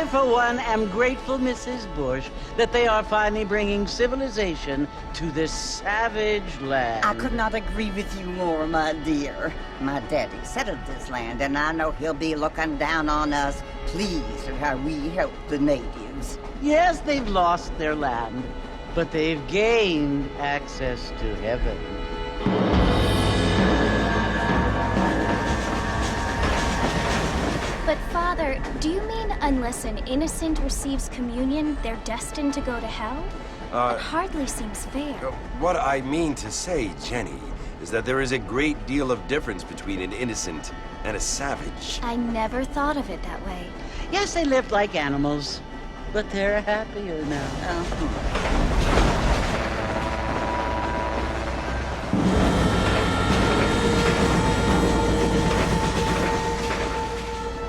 for one, am grateful, Mrs. Bush, that they are finally bringing civilization to this savage land. I could not agree with you more, my dear. My daddy settled this land, and I know he'll be looking down on us, pleased at how we help the natives. Yes, they've lost their land, but they've gained access to heaven. But Father, do you mean unless an innocent receives communion, they're destined to go to hell? That hardly seems fair. What I mean to say, Jenny, is that there is a great deal of difference between an innocent and a savage. I never thought of it that way. Yes, they lived like animals, but they're happier now.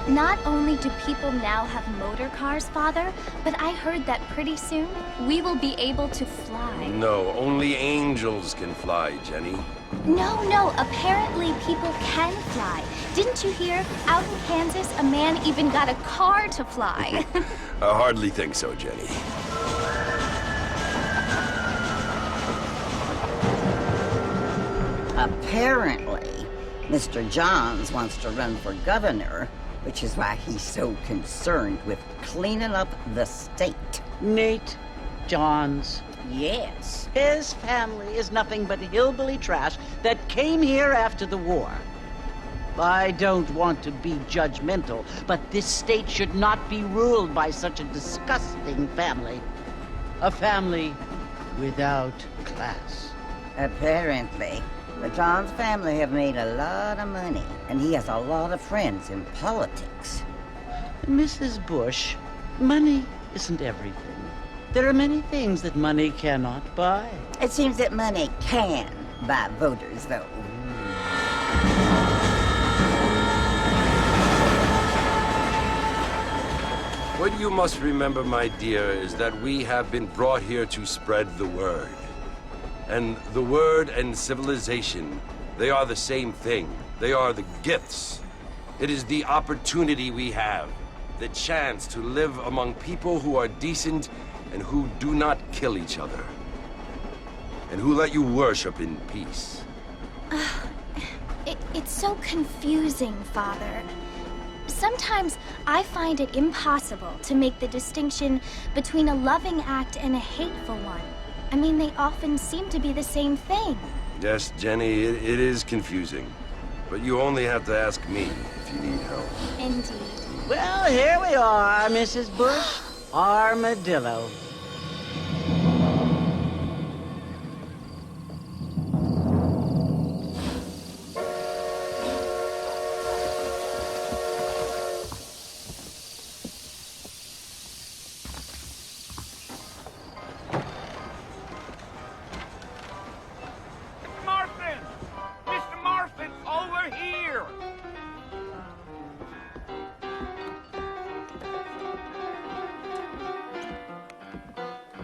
Not only do people now have motor cars, Father, but I heard that pretty soon we will be able to fly. No, only angels can fly, Jenny. No, apparently people can fly. Didn't you hear? Out in Kansas, a man even got a car to fly. I hardly think so, Jenny. Apparently, Mr. Johns wants to run for governor, which is why he's so concerned with cleaning up the state. Nate Johns. Yes. His family is nothing but hillbilly trash that came here after the war. I don't want to be judgmental, but this state should not be ruled by such a disgusting family. A family without class. Apparently. The Johns family have made a lot of money, and he has a lot of friends in politics. Mrs. Bush, money isn't everything. There are many things that money cannot buy. It seems that money can buy voters, though. What you must remember, my dear, is that we have been brought here to spread the word. And the word and civilization, they are the same thing. They are the gifts. It is the opportunity we have, the chance to live among people who are decent and who do not kill each other, and who let you worship in peace. It's so confusing, Father. Sometimes I find it impossible to make the distinction between a loving act and a hateful one. I mean, they often seem to be the same thing. Yes, Jenny, it is confusing. But you only have to ask me if you need help. Indeed. Well, here we are, Mrs. Bush. Armadillo.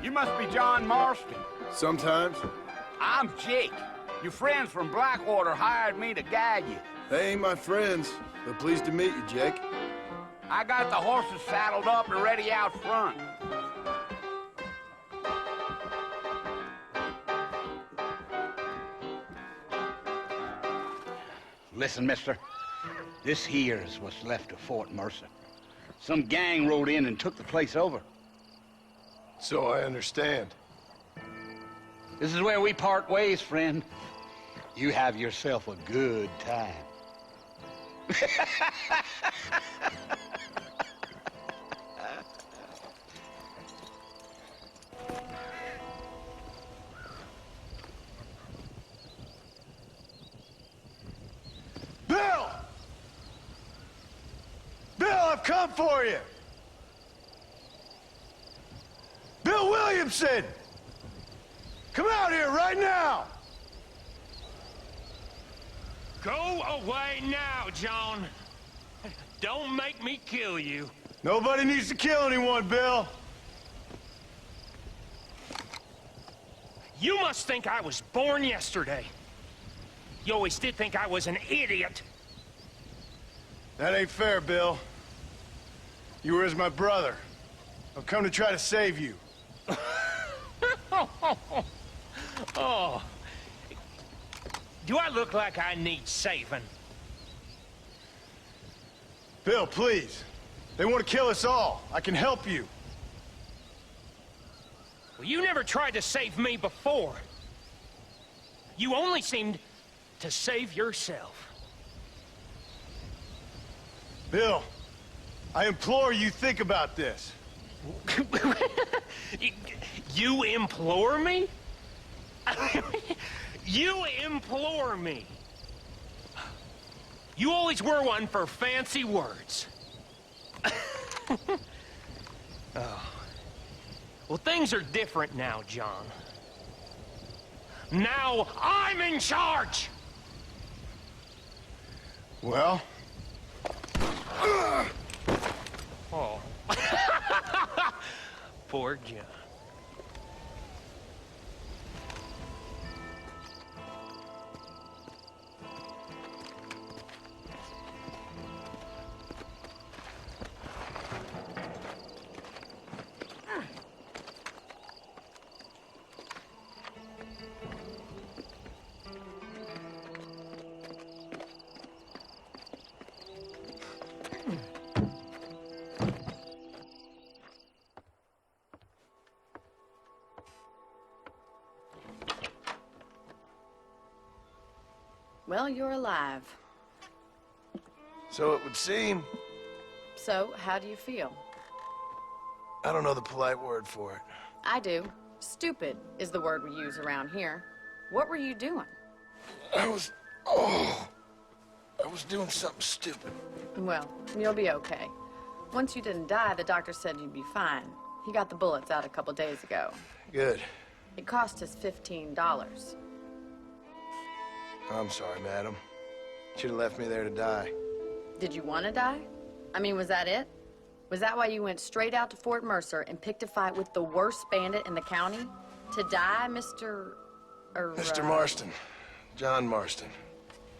You must be John Marston. Sometimes. I'm Jake. Your friends from Blackwater hired me to guide you. They ain't my friends, but pleased to meet you, Jake. I got the horses saddled up and ready out front. Listen, mister. This here's what's left of Fort Mercer. Some gang rode in and took the place over. So I understand. This is where we part ways, friend. You have yourself a good time. Bill! Bill, I've come for you! Bill Williamson! Come out here right now! Go away now, John. Don't make me kill you. Nobody needs to kill anyone, Bill. You must think I was born yesterday. You always did think I was an idiot. That ain't fair, Bill. You were as my brother. I've come to try to save you. Oh. Do I look like I need saving? Bill, please. They want to kill us all. I can help you. Well, you never tried to save me before. You only seemed to save yourself. Bill, I implore you think about this. You implore me? You implore me. You always were one for fancy words. Oh. Well, things are different now, John. Now I'm in charge! Well? Oh. Poor John. Well, you're alive. So it would seem. So, how do you feel? I don't know the polite word for it. I do. Stupid is the word we use around here. What were you doing? I was doing something stupid. Well, you'll be okay. Once you didn't die, the doctor said you'd be fine. He got the bullets out a couple days ago. Good. It cost us $15. I'm sorry, madam. Should have left me there to die. Did you want to die? I mean, was that it? Was that why you went straight out to Fort Mercer and picked a fight with the worst bandit in the county? To die, Mr. Mr. Marston. John Marston.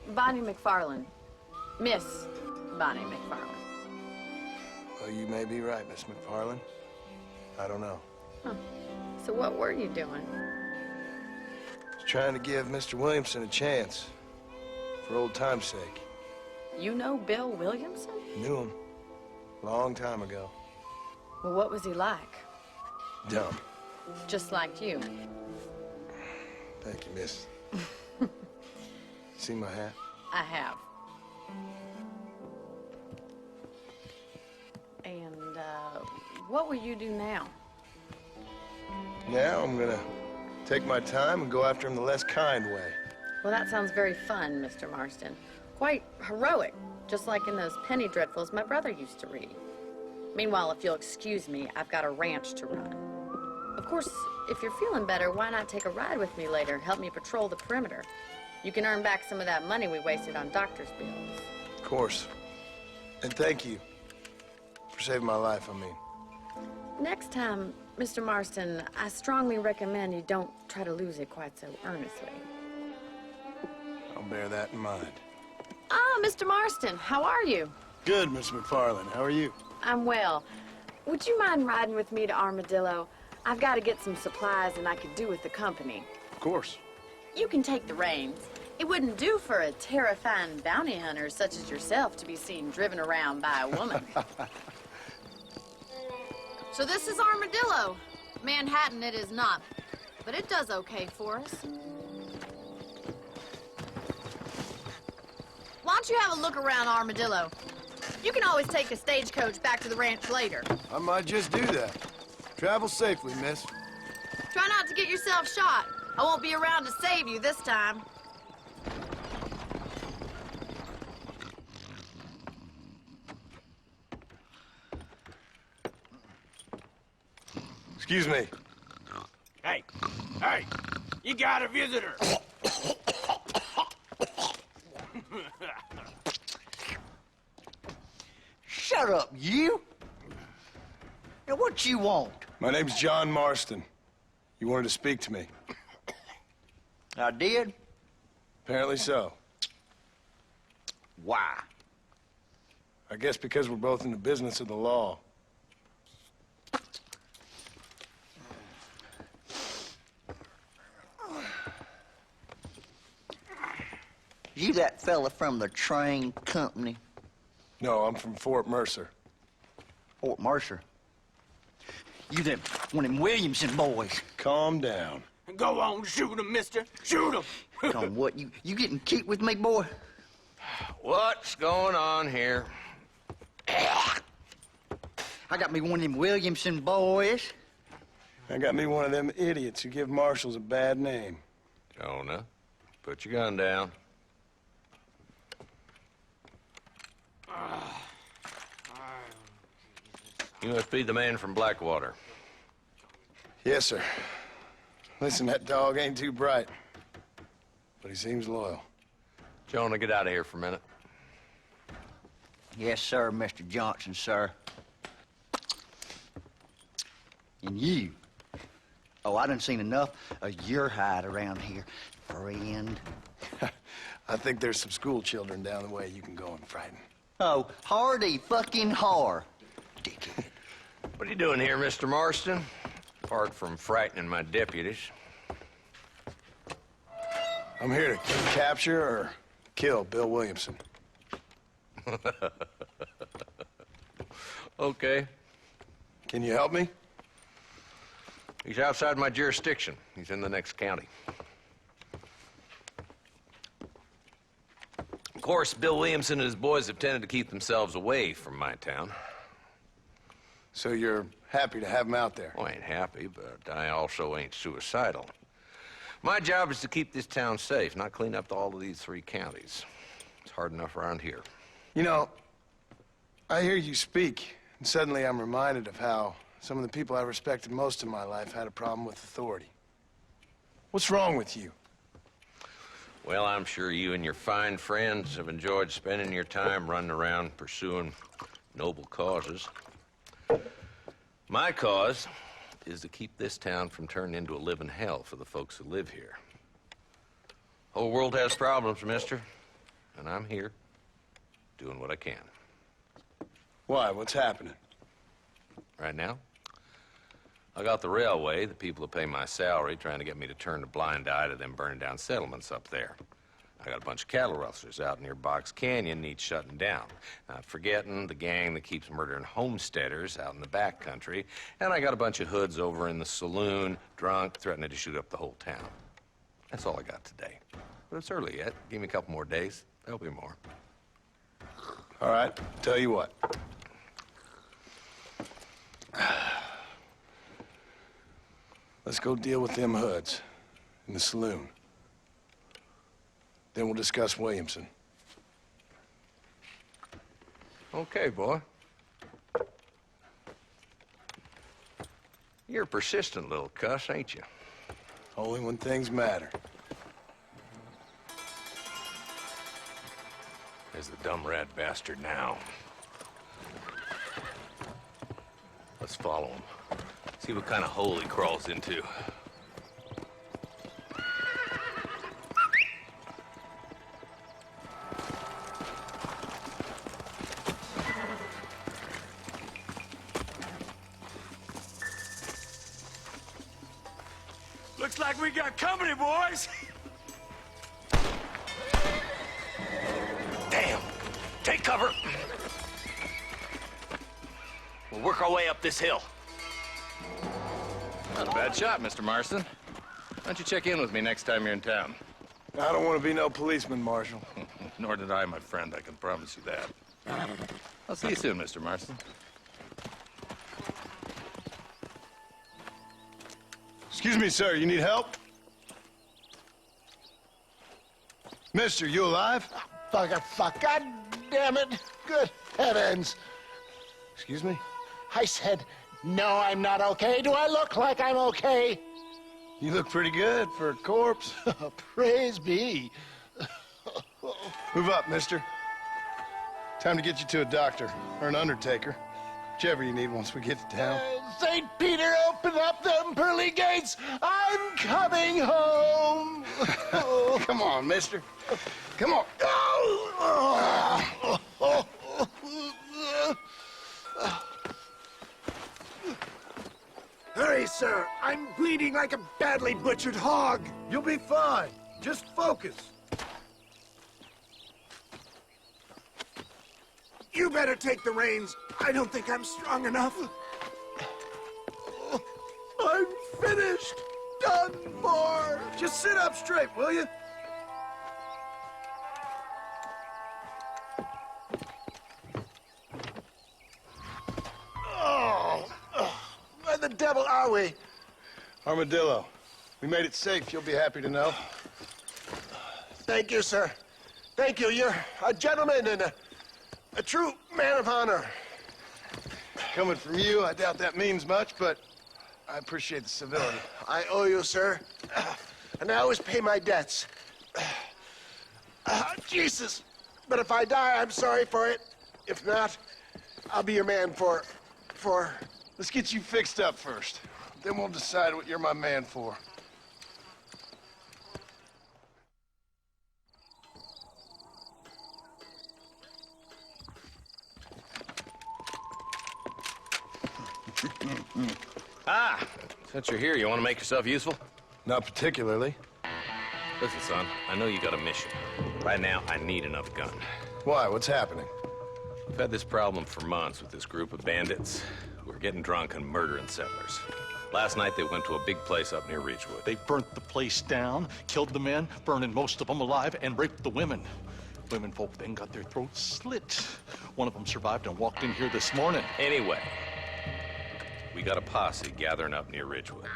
Bonnie McFarland. Miss Bonnie McFarland. Well, you may be right, Miss McFarland. I don't know. Huh. So what were you doing? Trying to give Mr. Williamson a chance. For old time's sake. You know Bill Williamson? Knew him. Long time ago. Well, what was he like? Dumb. Just like you. Thank you, miss. See my hat? I have. And, what will you do now? Now I'm gonna take my time and go after him the less kind way. Well, that sounds very fun, Mr. Marston. Quite heroic, just like in those penny dreadfuls my brother used to read. Meanwhile, if you'll excuse me, I've got a ranch to run. Of course, if you're feeling better, why not take a ride with me later? Help me patrol the perimeter. You can earn back some of that money we wasted on doctor's bills. Of course. And thank you for saving my life, I mean. Next time, Mr. Marston, I strongly recommend you don't try to lose it quite so earnestly. I'll bear that in mind. Ah, Mr. Marston, how are you? Good, Miss McFarland. How are you? I'm well. Would you mind riding with me to Armadillo? I've got to get some supplies and I could do with the company. Of course. You can take the reins. It wouldn't do for a terrifying bounty hunter such as yourself to be seen driven around by a woman. So this is Armadillo. Manhattan it is not, but it does okay for us. Why don't you have a look around Armadillo? You can always take a stagecoach back to the ranch later. I might just do that. Travel safely, miss. Try not to get yourself shot. I won't be around to save you this time. Excuse me. Hey, you got a visitor. Shut up, you! Now, what you want? My name's John Marston. You wanted to speak to me. I did? Apparently so. Why? I guess because we're both in the business of the law. You that fella from the train company? No, I'm from Fort Mercer. Fort Mercer? You them one of them Williamson boys? Calm down. Go on, shoot him, mister. Shoot him. On what? You getting cute with me, boy? What's going on here? I got me one of them Williamson boys. I got me one of them idiots who give marshals a bad name. Jonah, put your gun down. You must be the man from Blackwater. Yes, sir. Listen, that dog ain't too bright, but he seems loyal. Jonah, get out of here for a minute. Yes, sir, Mr. Johnson, sir. And you. Oh, I done seen enough of your hide around here, friend. I think there's some school children down the way you can go and frighten. Oh, hardy fucking har. Dickhead. What are you doing here, Mr. Marston? Apart from frightening my deputies. I'm here to capture or kill Bill Williamson. Okay. Can you help me? He's outside my jurisdiction. He's in the next county. Of course, Bill Williamson and his boys have tended to keep themselves away from my town. So you're happy to have him out there? Well, I ain't happy, but I also ain't suicidal. My job is to keep this town safe, not clean up all of these 3 counties. It's hard enough around here. You know, I hear you speak, and suddenly I'm reminded of how some of the people I respected most in my life had a problem with authority. What's wrong with you? Well, I'm sure you and your fine friends have enjoyed spending your time running around pursuing noble causes. My cause is to keep this town from turning into a living hell for the folks who live here. Whole world has problems, mister, and I'm here doing what I can. Why? What's happening? Right now, I got the railway, the people who pay my salary, trying to get me to turn a blind eye to them burning down settlements up there. I got a bunch of cattle rustlers out near Box Canyon needs shutting down. Not forgetting the gang that keeps murdering homesteaders out in the back country. And I got a bunch of hoods over in the saloon, drunk, threatening to shoot up the whole town. That's all I got today. But it's early yet. Give me a couple more days. There'll be more. All right, tell you what. Let's go deal with them hoods in the saloon. Then we'll discuss Williamson. Okay, boy. You're a persistent little cuss, ain't you? Only when things matter. There's the dumb rat bastard now. Let's follow him. See what kind of hole he crawls into. Looks like we got company, boys. Damn! Take cover! We'll work our way up this hill. Not a bad shot, Mr. Marston. Why don't you check in with me next time you're in town? I don't want to be no policeman, Marshal. Nor did I, my friend. I can promise you that. I'll see you soon, Mr. Marston. Excuse me, sir, you need help? Mister, you alive? Fuck, God damn it. Good heavens. Excuse me? I said, no, I'm not okay. Do I look like I'm okay? You look pretty good for a corpse. Praise be. Move up, mister. Time to get you to a doctor or an undertaker. Whichever you need once we get to town. St. Peter, open up them pearly gates. I'm coming home. Come on, mister. Come on. Hurry, sir. I'm bleeding like a badly butchered hog. You'll be fine. Just focus. You better take the reins. I don't think I'm strong enough. I'm finished. Done for. Just sit up straight, will you? Oh, where the devil are we? Armadillo. We made it safe, you'll be happy to know. Thank you, sir. Thank you. You're a gentleman and a true man of honor. Coming from you, I doubt that means much, but I appreciate the civility. I owe you, sir. And I always pay my debts. Jesus. But if I die, I'm sorry for it. If not, I'll be your man for... Let's get you fixed up first. Then we'll decide what you're my man for. Since you're here, you want to make yourself useful? Not particularly. Listen, son, I know you got a mission. Right now, I need another gun. Why? What's happening? We've had this problem for months with this group of bandits who are getting drunk and murdering settlers. Last night, they went to a big place up near Ridgewood. They burnt the place down, killed the men, burning most of them alive, and raped the women. Women folk then got their throats slit. One of them survived and walked in here this morning. Anyway, we got a posse gathering up near Ridgewood.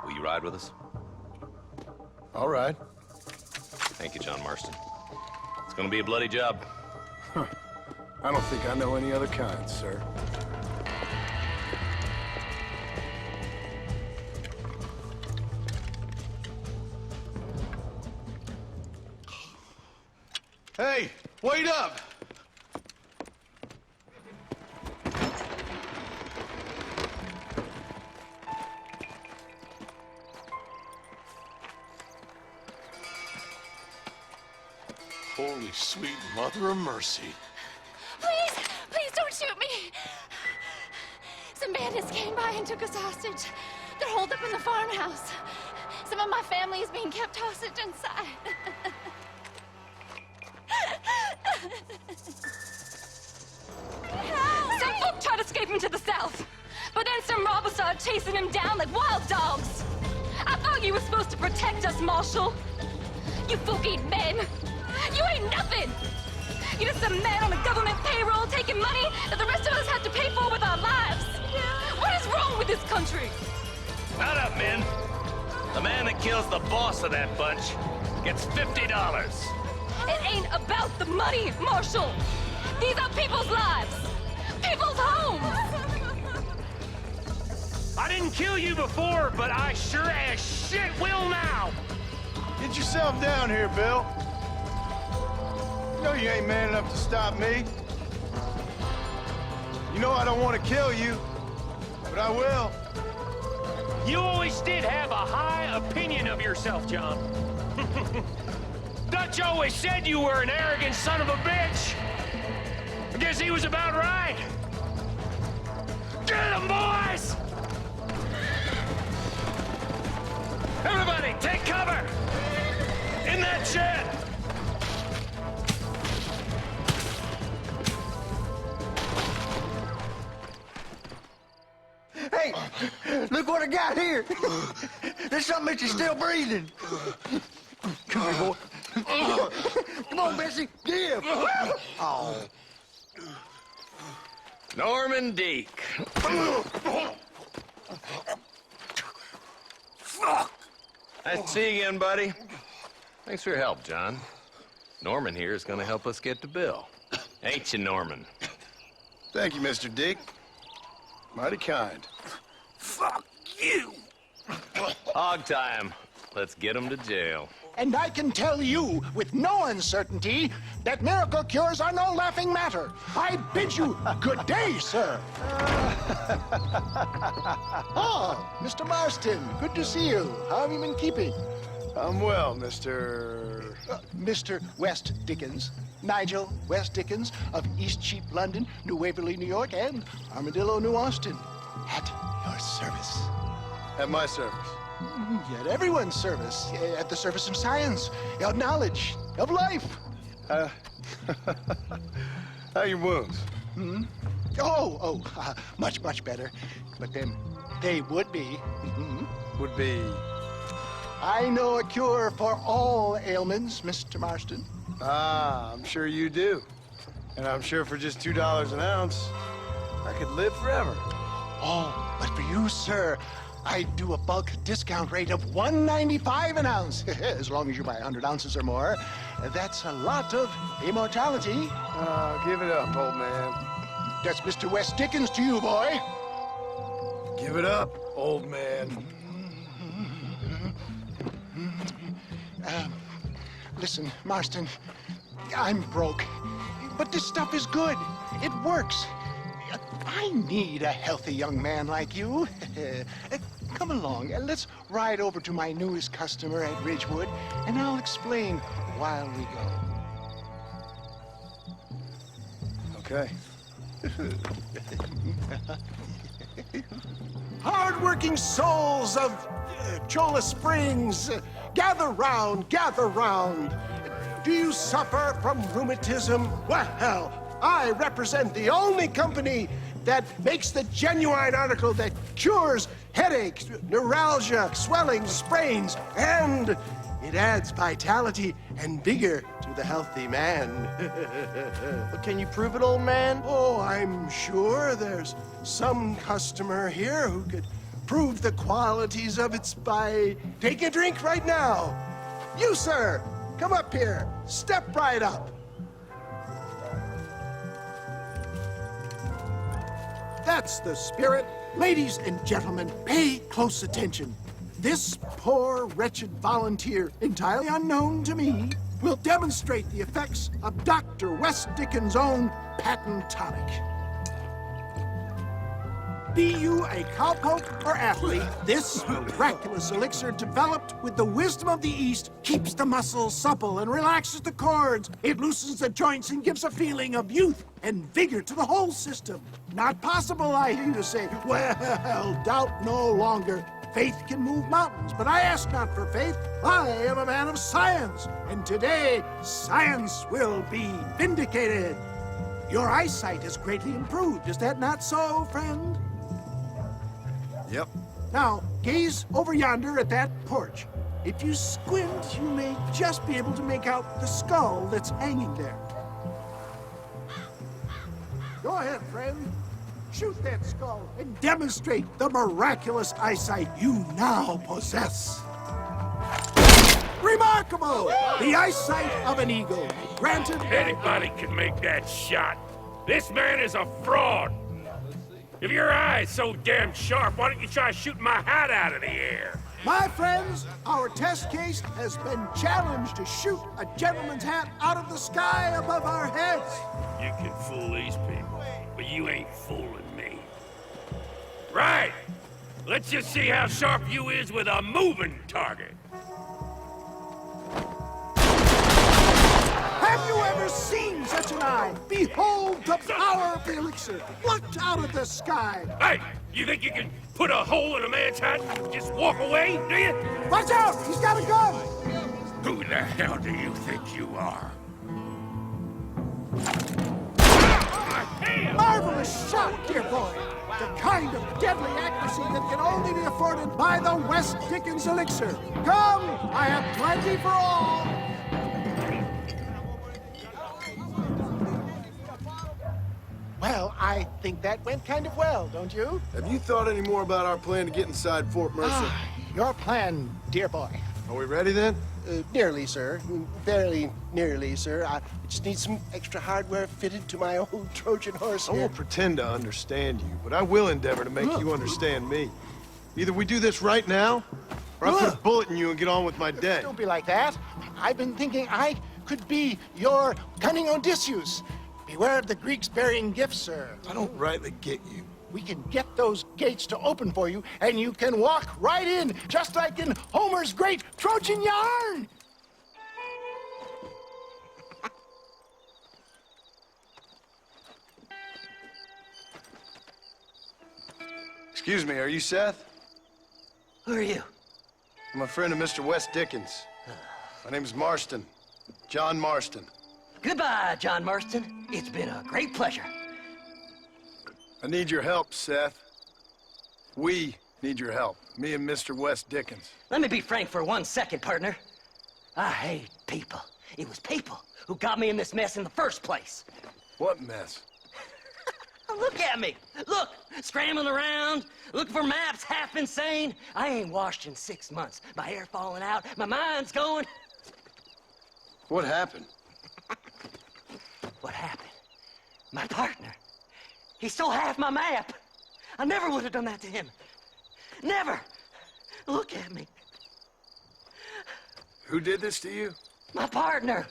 Will you ride with us? All right. Thank you, John Marston. It's gonna be a bloody job. I don't think I know any other kind, sir. Hey, wait up! Holy sweet mother of mercy. Please, please don't shoot me. Some bandits came by and took us hostage. They're holed up in the farmhouse. Some of my family is being kept hostage inside. Some folk tried to escape him to the south, but then some robbers started chasing him down like wild dogs. I thought you were supposed to protect us, Marshal. You folk ain't men. You ain't nothing. You're just a man on a government payroll taking money that the rest of us have to pay for with our lives. What is wrong with this country? Shut up, men. The man that kills the boss of that bunch gets $50. It ain't about the money, Marshal. These are people's lives, people's homes. I didn't kill you before, but I sure as shit will now. Get yourself down here, Bill. You know you ain't man enough to stop me. You know I don't want to kill you, but I will. You always did have a high opinion of yourself, John. Dutch always said you were an arrogant son of a bitch. I guess he was about right. Get him, boys! Everybody, take cover! In that shed! Hey, look what I got here. There's something that you're still breathing. Come here, boy. Come on, Bessie, give. Oh. Norman Deek. Nice to see you again, buddy. Thanks for your help, John. Norman here is gonna help us get to Bill. Ain't you, Norman? Thank you, Mr. Dick. Mighty kind. Fuck you. Hog time. Let's get him to jail. And I can tell you with no uncertainty that miracle cures are no laughing matter. I bid you good day, sir. Oh, Mr. Marston, good to see you. How have you been keeping? I'm well, Mr. Mr. West Dickens. Nigel West Dickens of East Cheap, London, New Waverly, New York, and Armadillo, New Austin. At your service. At my service. At everyone's service. At the service of science, of knowledge, of life. How are your wounds? Much, much better. But then they would be. Would be... I know a cure for all ailments, Mr. Marston. Ah, I'm sure you do. And I'm sure for just $2 an ounce, I could live forever. Oh, but for you, sir, I do a bulk discount rate of $1.95 an ounce. As long as you buy 100 ounces or more. That's a lot of immortality. Give it up, old man. That's Mr. West Dickens to you, boy. Give it up, old man. Listen, Marston, I'm broke, but this stuff is good. It works. I need a healthy young man like you. Come along, let's ride over to my newest customer at Ridgewood, and I'll explain while we go. Okay. Hard-working souls of Cholla Springs, gather round, gather round. Do you suffer from rheumatism? Well, I represent the only company that makes the genuine article that cures headaches, neuralgia, swelling, sprains, and it adds vitality and vigor to the healthy man. Can you prove it, old man? Oh, I'm sure there's some customer here who could prove the qualities of it by taking a drink right now. You, sir, come up here. Step right up. That's the spirit. Ladies and gentlemen, pay close attention. This poor, wretched volunteer, entirely unknown to me, will demonstrate the effects of Dr. West Dickens' own patent tonic. Be you a cowpoke or athlete, this miraculous elixir developed with the wisdom of the East keeps the muscles supple and relaxes the cords. It loosens the joints and gives a feeling of youth and vigor to the whole system. Not possible, I hear you say. Well, doubt no longer. Faith can move mountains, but I ask not for faith. I am a man of science, and today science will be vindicated. Your eyesight has greatly improved. Is that not so, friend? Yep. Now, gaze over yonder at that porch. If you squint, you may just be able to make out the skull that's hanging there. Go ahead, friend. Shoot that skull and demonstrate the miraculous eyesight you now possess. Remarkable! The eyesight of an eagle. Granted... Anybody can make that shot. This man is a fraud. If your eye's so damn sharp, why don't you try shooting my hat out of the air? My friends, our test case has been challenged to shoot a gentleman's hat out of the sky above our heads. You can fool these people, but you ain't fooling me. Right! Let's just see how sharp you is with a moving target. Have you ever seen such an eye? Behold the power of the elixir, plucked out of the sky. Hey, you think you can put a hole in a man's hat and just walk away, do you? Watch out! He's got a gun! Who the hell do you think you are? Marvelous shot, dear boy. The kind of deadly accuracy that can only be afforded by the West Dickens elixir. Come, I have plenty for all. Well, I think that went kind of well, don't you? Have you thought any more about our plan to get inside Fort Mercer? Your plan, dear boy. Are we ready then? Nearly, sir. Very nearly, sir. I just need some extra hardware fitted to my old Trojan horse I here. won't pretend to understand you, but I will endeavor to make you understand me. Either we do this right now, or I put a bullet in you and get on with my day. Don't be like that. I've been thinking I could be your cunning Odysseus. Beware of the Greeks burying gifts, sir. I don't rightly get you. We can get those gates to open for you, and you can walk right in, just like in Homer's great Trojan yarn. Excuse me, are you Seth? Who are you? I'm a friend of Mr. West Dickens. My name's Marston. John Marston. Goodbye, John Marston. It's been a great pleasure. I need your help, Seth. We need your help. Me and Mr. West Dickens. Let me be frank for 1 second, partner. I hate people. It was people who got me in this mess in the first place. What mess? Look at me. Look, scrambling around, looking for maps, half insane. I ain't washed in 6 months. My hair falling out, my mind's going. What happened? What happened? My partner. He stole half my map. I never would have done that to him. Never. Look at me. Who did this to you? My partner.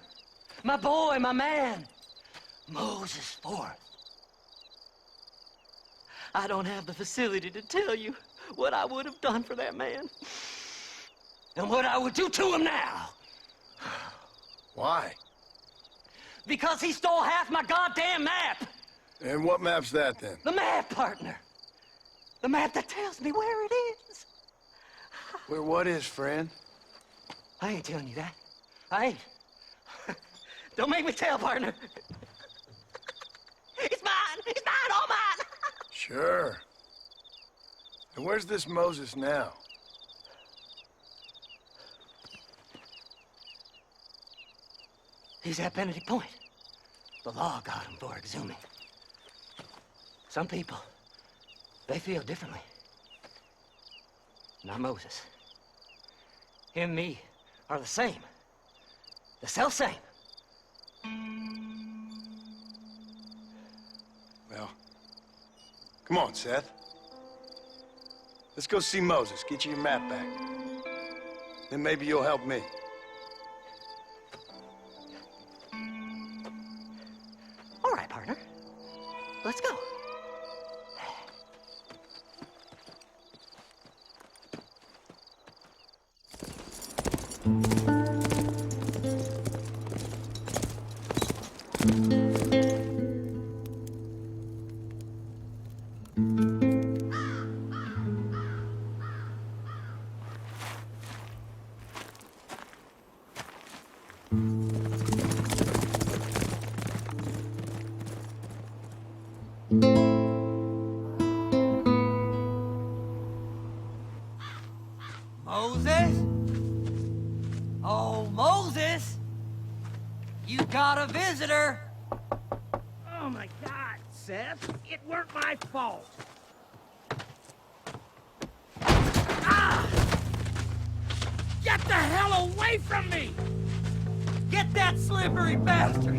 My boy, my man. Moses Forth. I don't have the facility to tell you what I would have done for that man. And what I would do to him now. Why? Because he stole half my goddamn map. And what map's that, then? The map, partner. The map that tells me where it is. Where what is, friend? I ain't telling you that. I ain't. Don't make me tell, partner. It's mine! It's mine! All mine! Sure. And where's this Moses now? He's at Benedict Point. The law got him for exhuming. Some people, they feel differently. Not Moses. Him and me are the same. The self-same. Well, come on, Seth. Let's go see Moses, get you your map back. Then maybe you'll help me. All right, partner. Let's go. Moses? Oh, Moses! You got a visitor! Oh my God, Seth! It weren't my fault! Ah! Get the hell away from me! Get that slippery bastard!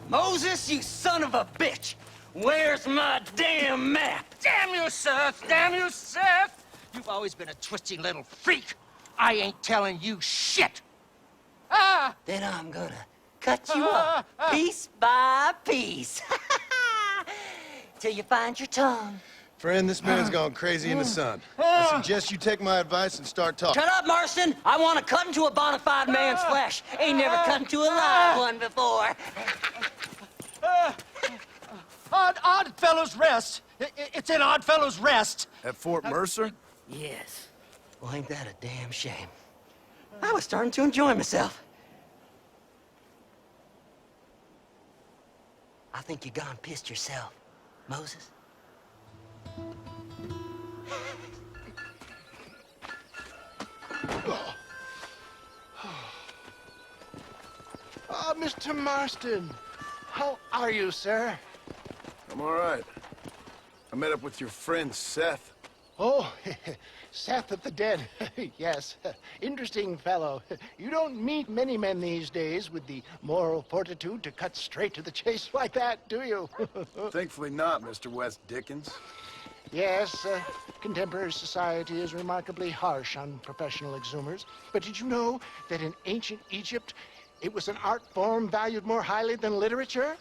Moses, you son of a bitch! Where's my damn map? Damn you, Seth! Damn you, Seth! You've always been a twisting little freak. I ain't telling you shit. Ah! Then I'm gonna cut you up piece by piece. Till you find your tongue. Friend, this man's gone crazy in the sun. I suggest you take my advice and start talking. Shut up, Marston! I want to cut into a bona fide man's flesh. Ain't never cut into a live one before. Oddfellows Rest. It's in Oddfellows Rest. At Fort Mercer? Yes. Well, ain't that a damn shame? I was starting to enjoy myself. I think you gone pissed yourself, Moses. Mr. Marston. How are you, sir? I'm all right. I met up with your friend, Seth. Oh, Seth of the Dead. Yes, interesting fellow. You don't meet many men these days with the moral fortitude to cut straight to the chase like that, do you? Thankfully not, Mr. West Dickens. Yes, contemporary society is remarkably harsh on professional exhumers. But did you know that in ancient Egypt, it was an art form valued more highly than literature?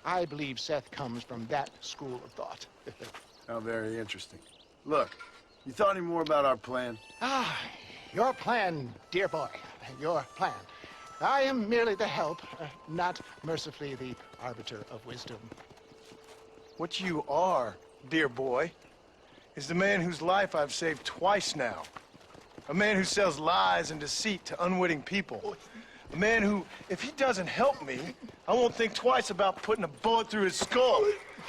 I believe Seth comes from that school of thought. How very interesting. Look, you thought any more about our plan? Your plan, dear boy, your plan. I am merely the help, not mercifully the arbiter of wisdom. What you are, dear boy, is the man whose life I've saved twice now. A man who sells lies and deceit to unwitting people. A man who, if he doesn't help me, I won't think twice about putting a bullet through his skull,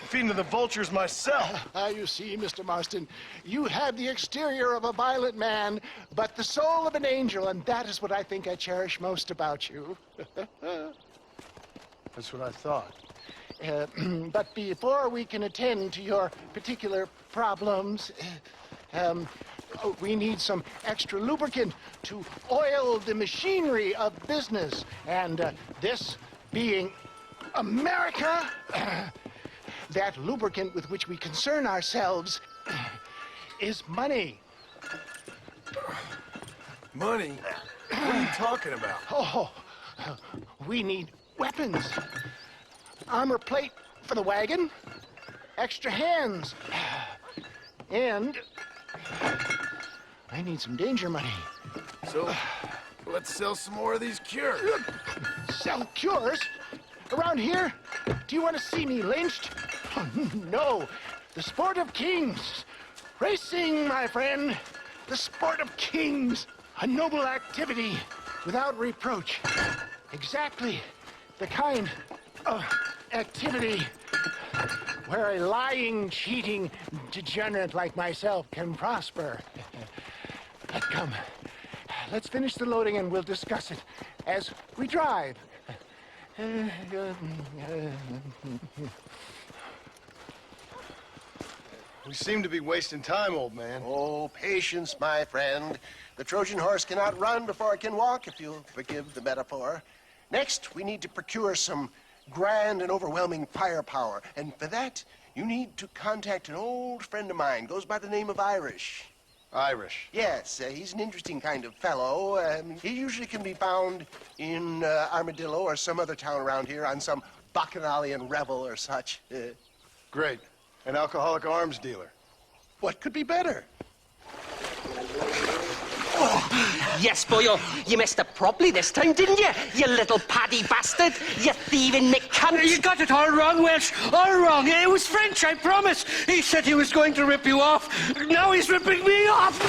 feeding to the vultures myself. You see, Mr. Marston, you have the exterior of a violent man, but the soul of an angel, and that is what I think I cherish most about you. That's what I thought. But before we can attend to your particular problems, we need some extra lubricant to oil the machinery of business. And this being America, that lubricant with which we concern ourselves is money. Money? What are you talking about? Oh, we need weapons. Armor plate for the wagon, extra hands, and I need some danger money. So, let's sell some more of these cures. Sell cures? Around here? Do you want to see me lynched? Oh, no. The sport of kings. Racing, my friend. The sport of kings. A noble activity without reproach. Exactly the kind of activity where a lying, cheating degenerate like myself can prosper. But come, let's finish the loading and we'll discuss it as we drive. We seem to be wasting time, old man. Oh, patience, my friend. The Trojan horse cannot run before it can walk, if you'll forgive the metaphor. Next, we need to procure some grand and overwhelming firepower. And for that, you need to contact an old friend of mine. Goes by the name of Irish. Irish? Yes, he's an interesting kind of fellow. He usually can be found in Armadillo or some other town around here on some bacchanalian revel or such. Great. An alcoholic arms dealer. What could be better? Oh, yes, boyo. You messed up properly this time, didn't you? You little paddy bastard. You thieving McCunt. You got it all wrong, Welsh. All wrong. It was French, I promise. He said he was going to rip you off. Now he's ripping me off.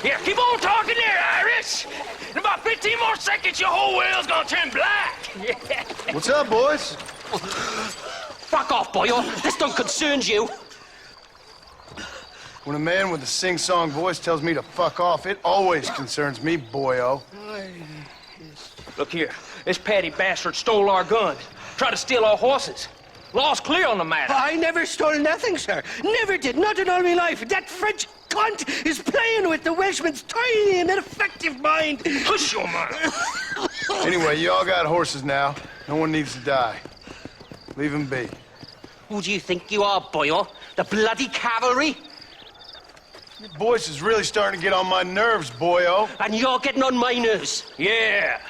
Here, keep on talking there, Irish. In about 15 more seconds, your whole whale's gonna turn black. What's up, boys? Fuck off, boyo. This don't concern you. When a man with a sing-song voice tells me to fuck off, it always concerns me, boyo. Look here. This Paddy bastard stole our guns. Tried to steal our horses. Law's clear on the matter. I never stole nothing, sir. Never did. Not in all my life. That French cunt is playing with the Welshman's tiny and ineffective mind. Hush your mouth. Anyway, you all got horses now. No one needs to die. Leave him be. Who do you think you are, boyo? The bloody cavalry? Your voice is really starting to get on my nerves, boyo. And you're getting on my nerves. Yeah.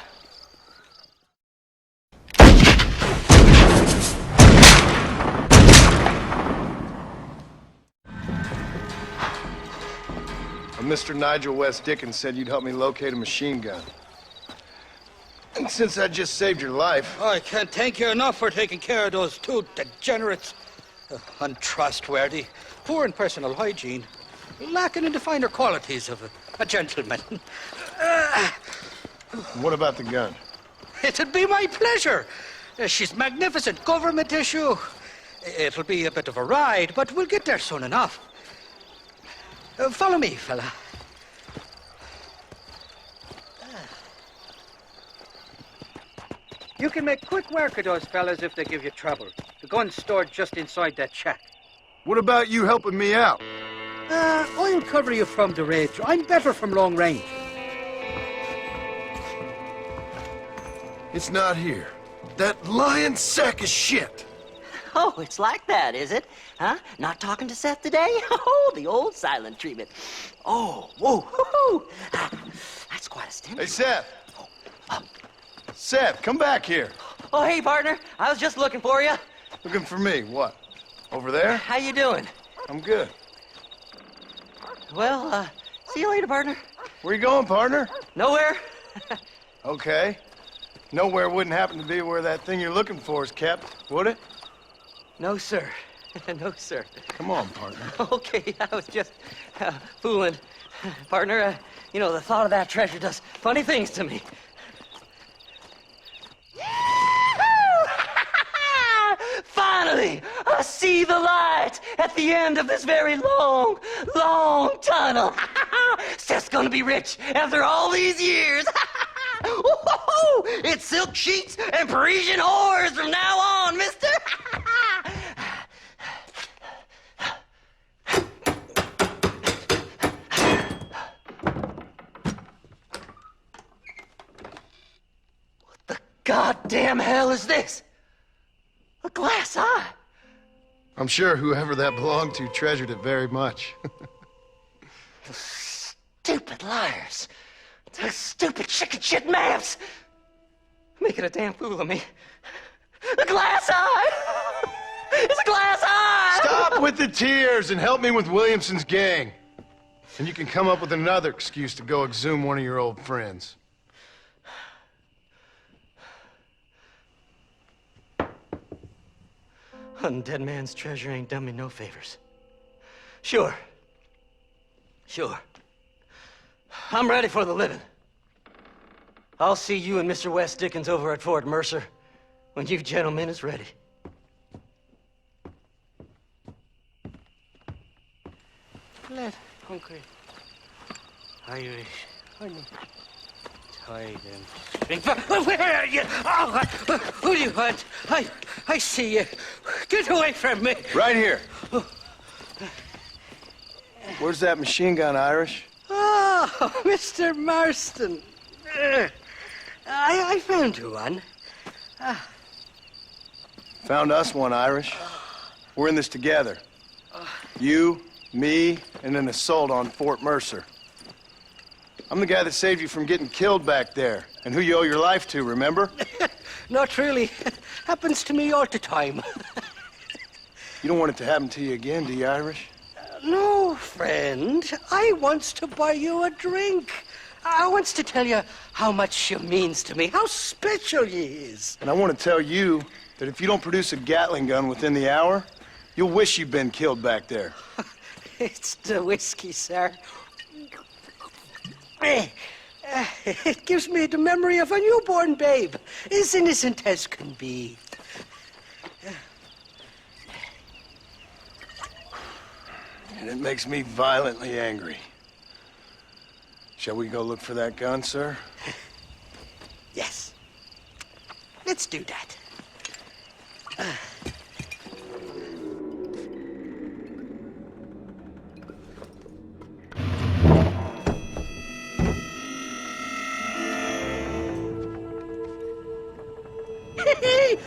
Mr. Nigel West Dickens said you'd help me locate a machine gun. And since I just saved your life... I can't thank you enough for taking care of those two degenerates. Untrustworthy, poor in personal hygiene, lacking in the finer qualities of a gentleman. What about the gun? It'd be my pleasure. She's magnificent, government issue. It'll be a bit of a ride, but we'll get there soon enough. Follow me, fella. You can make quick work of those fellas if they give you trouble. The gun's stored just inside that shack. What about you helping me out? I'll cover you from the ridge. I'm better from long range. It's not here. That lying sack of shit. Oh, it's like that, is it? Huh? Not talking to Seth today? Oh, the old silent treatment. Oh, whoa, whoo-hoo. That's quite a stimulus. Hey, Seth. Seth, come back here. Oh, hey, partner. I was just looking for you. Looking for me? What? Over there? How you doing? I'm good. Well, see you later, partner. Where you going, partner? Nowhere. Okay. Nowhere wouldn't happen to be where that thing you're looking for is kept, would it? No, sir. No, sir. Come on, partner. Okay, I was just fooling. Partner, you know, the thought of that treasure does funny things to me. Finally, I see the light at the end of this very long, long tunnel. Seth's gonna be rich after all these years. It's silk sheets and Parisian whores from now on, mister. What the goddamn hell is this? A glass eye. I'm sure whoever that belonged to treasured it very much. Those stupid liars. Those stupid chicken shit maps. Making a damn fool of me. A glass eye! It's a glass eye! Stop with the tears and help me with Williamson's gang. And you can come up with another excuse to go exhume one of your old friends. Hunting dead man's treasure ain't done me no favors. Sure. I'm ready for the living. I'll see you and Mr. West Dickens over at Fort Mercer when you gentlemen is ready. Let hungry Irish honey tie them. Where are you? Oh, who do you want? I see you. Get away from me. Right here. Where's that machine gun, Irish? Oh, Mr. Marston. I found you one. Found us one, Irish. We're in this together. You, me, and an assault on Fort Mercer. I'm the guy that saved you from getting killed back there, and who you owe your life to, remember? Not really. Happens to me all the time. You don't want it to happen to you again, do you, Irish? No, friend. I wants to buy you a drink. I wants to tell you how much she means to me, how special you is. And I want to tell you that if you don't produce a Gatling gun within the hour, you'll wish you'd been killed back there. It's the whiskey, sir. It gives me the memory of a newborn babe, as innocent as can be. And it makes me violently angry. Shall we go look for that gun, sir? Yes. Let's do that.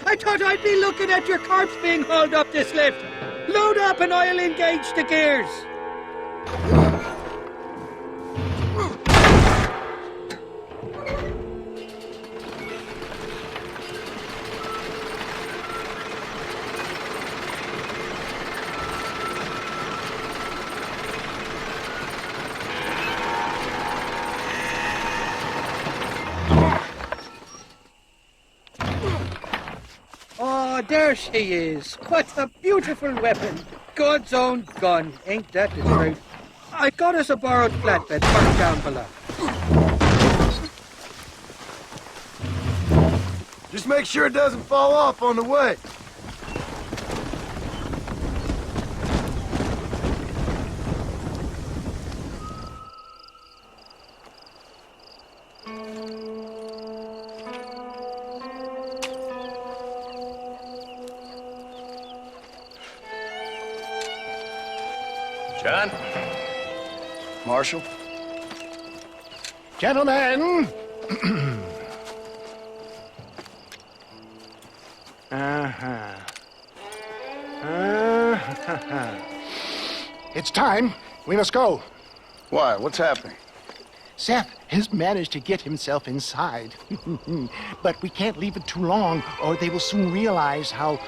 I thought I'd be looking at your corpse being hauled up this lift. Load up and I'll engage the gears. Oh, there she is. What a beautiful weapon. God's own gun. Ain't that the truth? I got us a borrowed flatbed parked down below. Just make sure it doesn't fall off on the way. John? Marshal? Gentlemen! It's time. We must go. Why? What's happening? Seth has managed to get himself inside. But we can't leave it too long, or they will soon realize how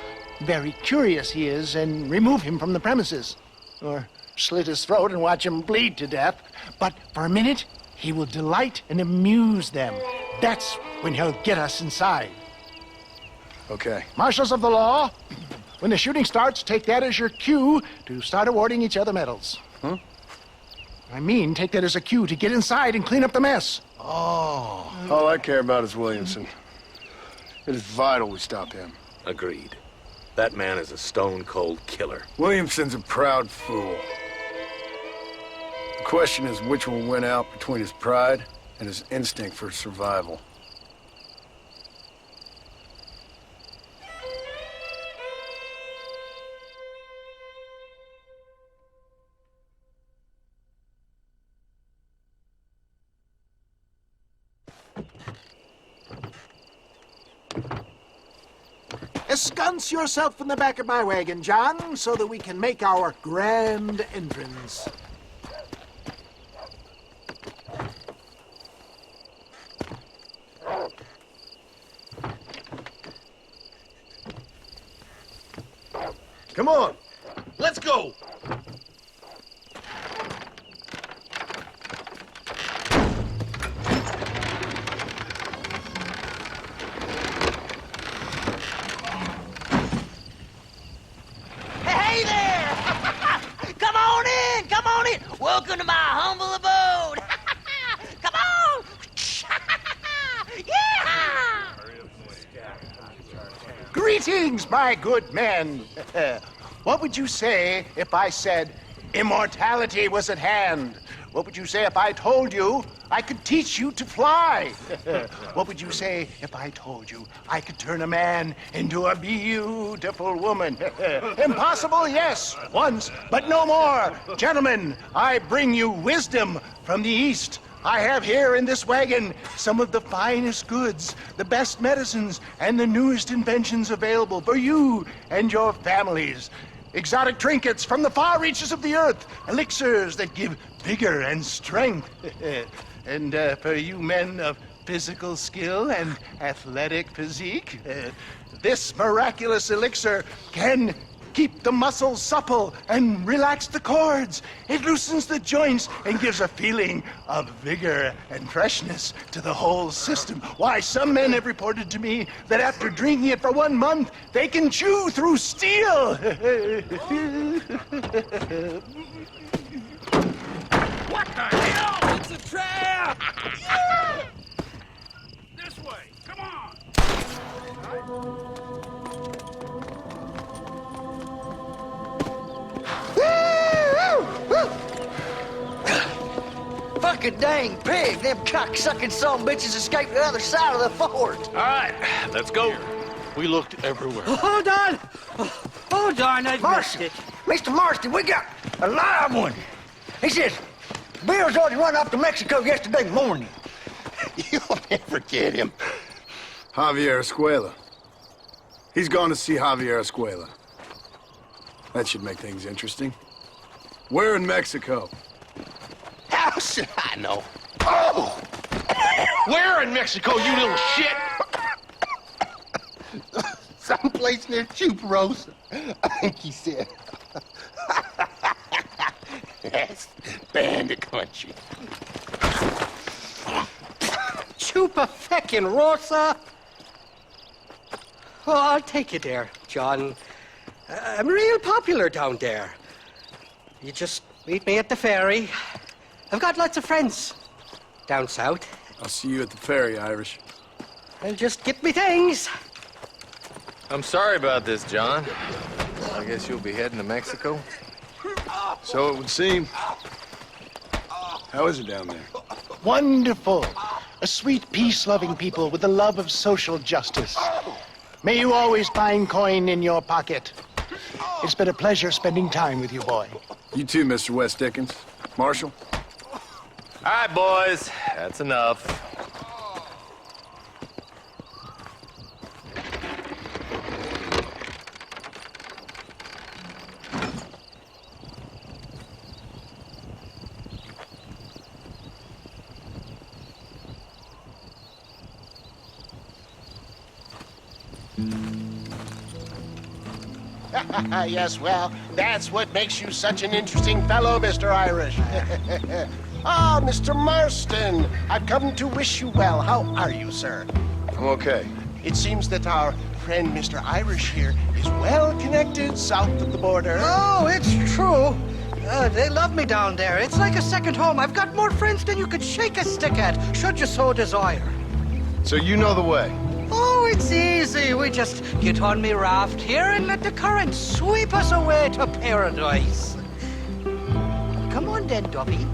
very curious he is and remove him from the premises. Or slit his throat and watch him bleed to death. But for a minute, He will delight and amuse them. That's when he'll get us inside. Okay. Marshals of the law, when the shooting starts, take that as your cue to start awarding each other medals. Huh? I mean, take that as a cue to get inside and clean up the mess. Oh. All I care about is Williamson. It is vital we stop him. Agreed. That man is a stone-cold killer. Williamson's a proud fool. The question is which will win out between his pride and his instinct for survival. Ensconce yourself in the back of my wagon, John, so that we can make our grand entrance. Come on, let's go. Hey there! Come on in! Come on in! Welcome to my humble abode! Come on! Yeah! Greetings, my good men. What would you say if I said immortality was at hand? What would you say if I told you I could teach you to fly? What would you say if I told you I could turn a man into a beautiful woman? Impossible, yes, once, but no more. Gentlemen, I bring you wisdom from the East. I have here in this wagon some of the finest goods, the best medicines, and the newest inventions available for you and your families. Exotic trinkets from the far reaches of the earth, elixirs that give vigor and strength. And for you men of physical skill and athletic physique, this miraculous elixir can keep the muscles supple and relax the cords. It loosens the joints and gives a feeling of vigor and freshness to the whole system. Why, some men have reported to me that after drinking it for 1 month, they can chew through steel. What the hell? It's a trap! Yeah! This way, come on! Fucking dang pig! Them cocksucking son of bitches escaped the other side of the fort. All right, let's go. We looked everywhere. Hold on! Hold on, I missed it. Mr. Marston, we got a live one. He says, Bill's already run off to Mexico yesterday morning. You'll never get him. Javier Escuela. He's gone to see Javier Escuela. That should make things interesting. Where in Mexico? How should I know? Oh! Where in Mexico, you little shit? Someplace near Chuparosa, I think he said. That's bandit country. Chupa-feckin'-rosa? Well, I'll take you there, John. I'm real popular down there. You just meet me at the ferry. I've got lots of friends down south. I'll see you at the ferry, Irish. I'll just get me things. I'm sorry about this, John. I guess you'll be heading to Mexico? So it would seem. How is it down there? Wonderful. A sweet, peace-loving people with the love of social justice. May you always find coin in your pocket. It's been a pleasure spending time with you, boy. You too, Mr. West Dickens. Marshal? All right, boys. That's enough. Yes, well, that's what makes you such an interesting fellow, Mr. Irish. Ah, Mr. Marston, I've come to wish you well. How are you, sir? I'm okay. It seems that our friend Mr. Irish here is well connected south of the border. Oh, it's true. They love me down there. It's like a second home. I've got more friends than you could shake a stick at, should you so desire. So you know the way? Oh, it's easy. We just get on me raft here and let the current sweep us away to paradise. Come on then, Dubby.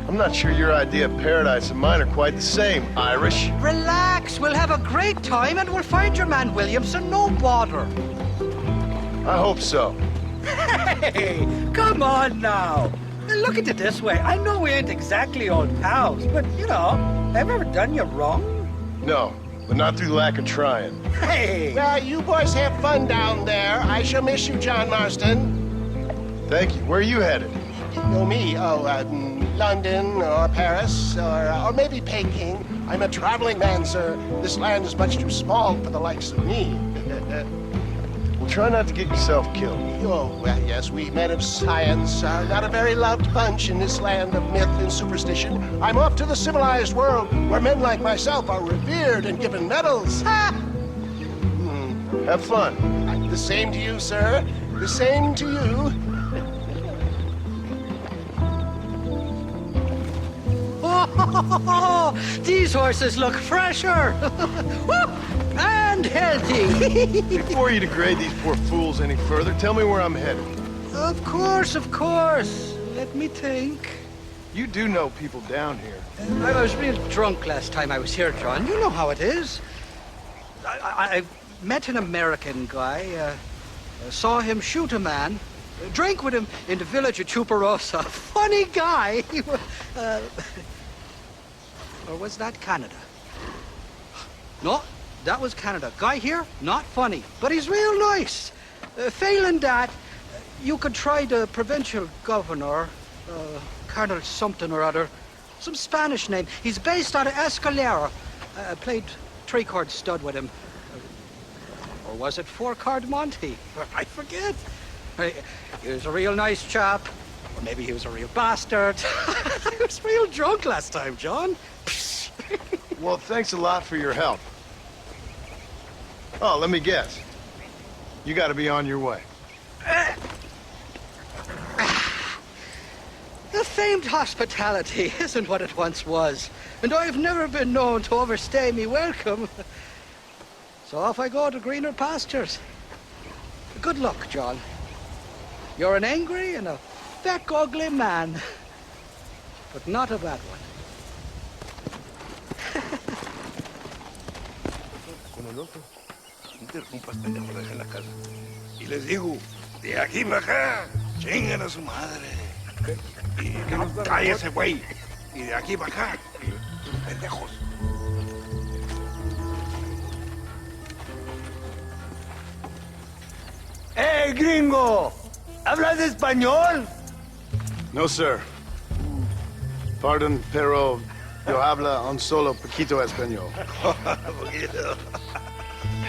I'm not sure your idea of paradise and mine are quite the same, Irish. Relax. We'll have a great time and we'll find your man Williamson, no bother. I hope so. Hey, come on now. Look at it this way. I know we ain't exactly old pals, but, you know, have I ever done you wrong? No, but not through lack of trying. Hey! Well, you boys have fun down there. I shall miss you, John Marston. Thank you. Where are you headed? Oh, me? Oh, London or Paris or maybe Peking. I'm a traveling man, sir. This land is much too small for the likes of me. Well, try not to get yourself killed. Oh, well, yes, we men of science are not a very loved bunch in this land of myth and superstition. I'm off to the civilized world where men like myself are revered and given medals. Ha! Have fun. The same to you, sir. The same to you. Oh, these horses look fresher and healthy. Before you degrade these poor fools any further, tell me where I'm headed. Of course, of course. Let me think. You do know people down here. I was real drunk last time I was here, John. You know how it is. I met an American guy, saw him shoot a man, drank with him in the village of Chuparosa. Funny guy. Or was that Canada? No, that was Canada. Guy here, not funny, but he's real nice. Failing that, you could try the provincial governor, Colonel something or other, some Spanish name. He's based out of Escalera. Played three-chord stud with him. Or was it four-chord Monty? I forget. He was a real nice chap. Or maybe he was a real bastard. I was real drunk last time, John. Well, thanks a lot for your help. Oh, let me guess. You gotta be on your way. The famed hospitality isn't what it once was, and I've never been known to overstay me welcome. So off I go to greener pastures. Good luck, John. You're an angry and a fat, ugly man, but not a bad one. Con el otro, interrumpas pendejo, dejen la casa. Y les digo, de aquí para acá, chingan a su madre. Y que no cállese, güey. Y de aquí para acá, pendejos. ¡Hey, gringo! ¿Hablas español? No, sir. Pardon, pero yo habla un solo poquito español.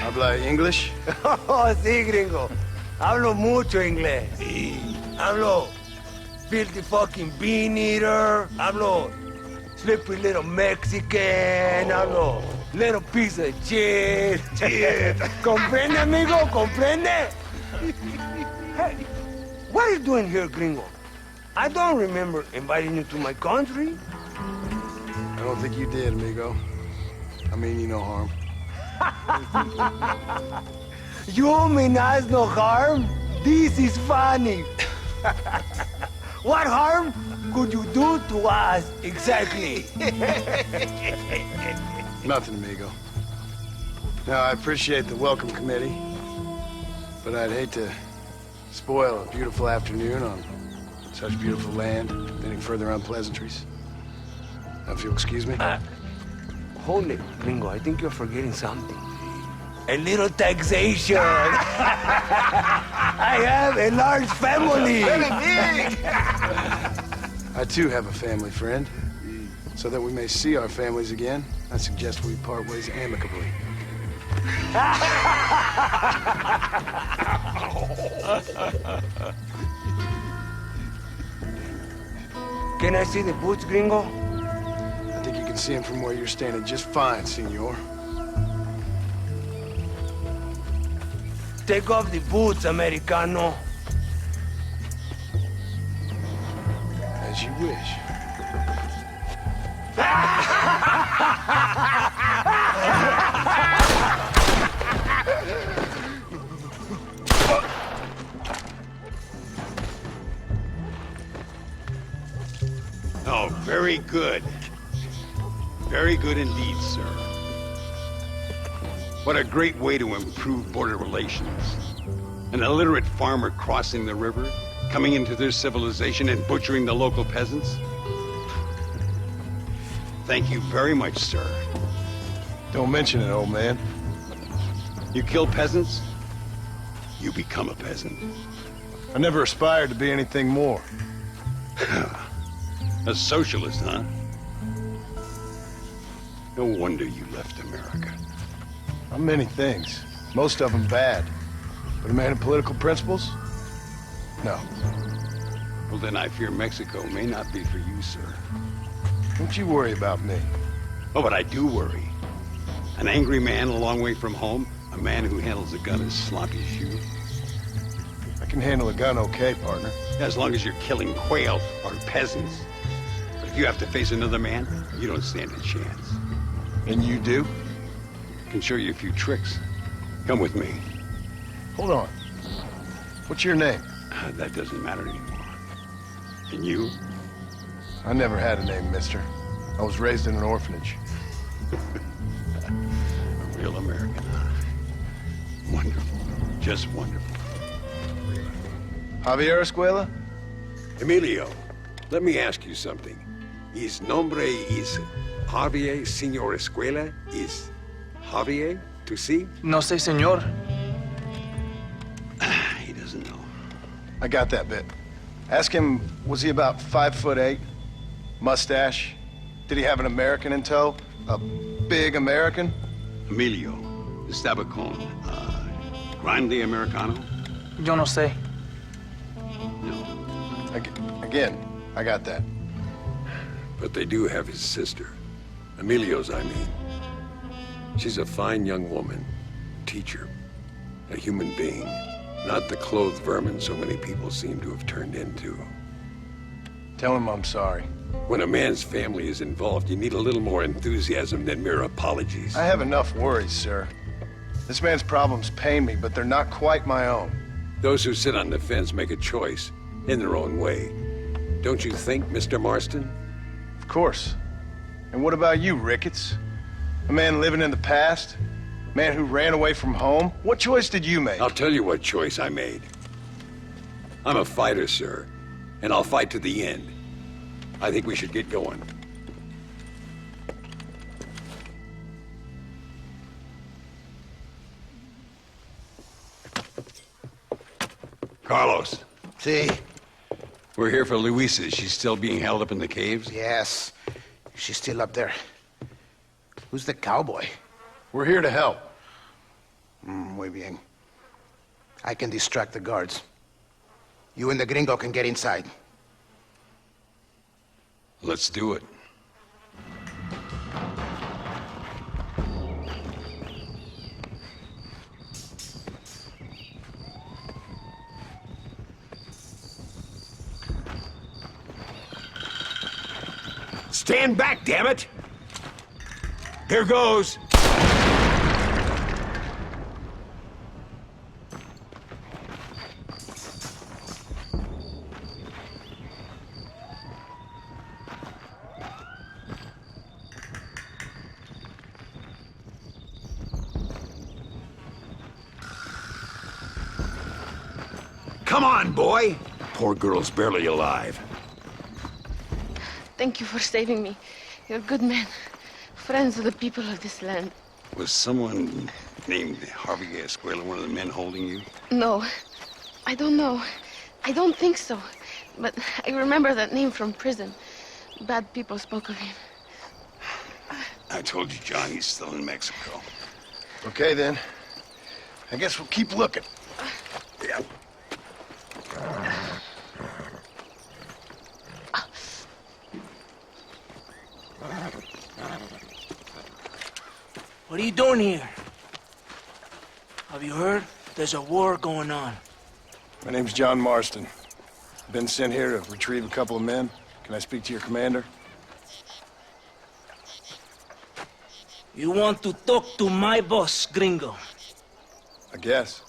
¿Habla English? Oh, sí, gringo. Hablo mucho inglés. Sí. Hablo filthy fucking bean eater. Hablo slippery little Mexican. Hablo little piece of shit. ¿Comprende, amigo? ¿Comprende? Hey, what are you doing here, gringo? I don't remember inviting you to my country. I don't think you did, amigo. I mean you no harm. You mean us no harm? This is funny. What harm could you do to us, exactly? Nothing, amigo. Now, I appreciate the welcome committee, but I'd hate to spoil a beautiful afternoon on such beautiful land, any further unpleasantries. Now, if you'll excuse me. Hold it, gringo. I think you're forgetting something. A little taxation. I have a large family. I, too, have a family friend. So that we may see our families again, I suggest we part ways amicably. Can I see the boots, gringo? I think you can see him from where you're standing just fine, senor. Take off the boots, Americano. As you wish. Oh, very good. Very good indeed, sir. What a great way to improve border relations. An illiterate farmer crossing the river, coming into their civilization and butchering the local peasants. Thank you very much, sir. Don't mention it, old man. You kill peasants, you become a peasant. I never aspired to be anything more. A socialist, huh? No wonder you left America. I'm many things. Most of them bad. But a man of political principles? No. Well, then I fear Mexico may not be for you, sir. Don't you worry about me. Oh, but I do worry. An angry man a long way from home, a man who handles a gun as sloppy as you. I can handle a gun okay, partner. As long as you're killing quail or peasants. But if you have to face another man, you don't stand a chance. And you do? I can show you a few tricks. Come with me. Hold on. What's your name? That doesn't matter anymore. And you? I never had a name, mister. I was raised in an orphanage. A real American, huh? Wonderful. Just wonderful. Javier Escuela? Emilio, let me ask you something. His nombre is Javier Señor Escuela? Is Javier to see? No sé, señor. He doesn't know. I got that bit. Ask him, was he about 5'8"? Mustache? Did he have an American in tow? A big American? Emilio, Estabacon, Grande Americano? Yo no sé. Again, I got that. But they do have his sister. Emilio's, I mean. She's a fine young woman. Teacher. A human being. Not the clothed vermin so many people seem to have turned into. Tell him I'm sorry. When a man's family is involved, you need a little more enthusiasm than mere apologies. I have enough worries, sir. This man's problems pain me, but they're not quite my own. Those who sit on the fence make a choice, in their own way. Don't you think, Mr. Marston? Of course. And what about you, Ricketts? A man living in the past? A man who ran away from home? What choice did you make? I'll tell you what choice I made. I'm a fighter, sir, and I'll fight to the end. I think we should get going. Carlos. See? We're here for Luisa. She's still being held up in the caves? Yes. She's still up there. Who's the cowboy? We're here to help. Muy bien. I can distract the guards. You and the gringo can get inside. Let's do it. Stand back, damn it! Here goes. Come on, boy! Poor girl's barely alive. Thank you for saving me. You're good men. Friends of the people of this land. Was someone named Javier Escuela one of the men holding you? No, I don't know. I don't think so. But I remember that name from prison. Bad people spoke of him. I told you, John, he's still in Mexico. Okay, then. I guess we'll keep looking. Yeah. What are you doing here? Have you heard? There's a war going on. My name's John Marston. Been sent here to retrieve a couple of men. Can I speak to your commander? You want to talk to my boss, gringo? I guess.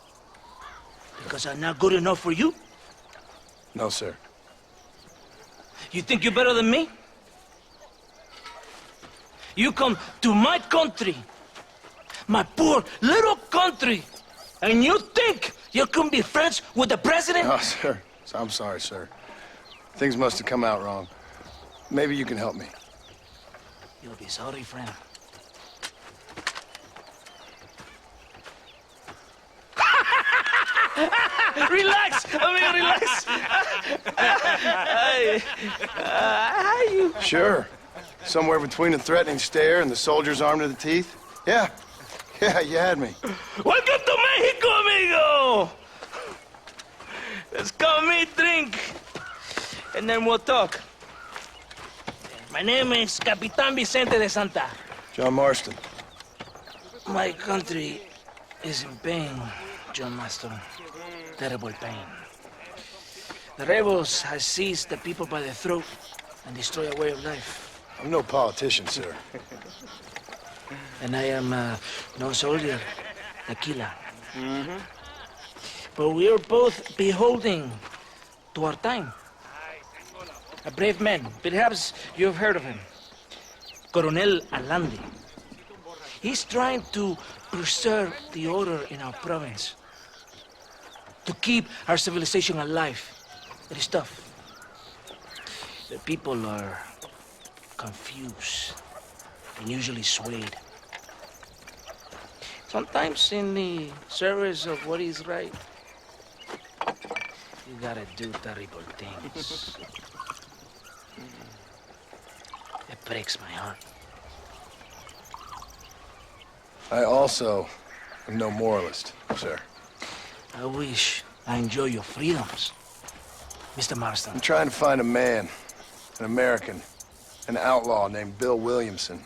Because I'm not good enough for you? No, sir. You think you're better than me? You come to my country, my poor little country, and you think you can be friends with the president? No, sir. I'm sorry, sir. Things must have come out wrong. Maybe you can help me. You'll be sorry, friend. Relax! Relax! How you? Sure. Somewhere between a threatening stare and the soldiers armed to the teeth? Yeah. Yeah, you had me. Welcome to Mexico, amigo! Let's come meet, drink, and then we'll talk. My name is Capitan Vicente de Santa. John Marston. My country is in pain, John Marston. Terrible pain. The rebels have seized the people by the throat and destroyed a way of life. I'm no politician, sir. And I am no soldier, a killer. But we are both beholding to our time. A brave man, perhaps you've heard of him. Coronel Allende. He's trying to preserve the order in our province. To keep our civilization alive. It is tough. The people are confused and usually swayed. Sometimes in the service of what is right, you gotta do terrible things. It breaks my heart. I also am no moralist, sir. I wish I enjoy your freedoms, Mr. Marston. I'm trying to find a man, an American, an outlaw named Bill Williamson.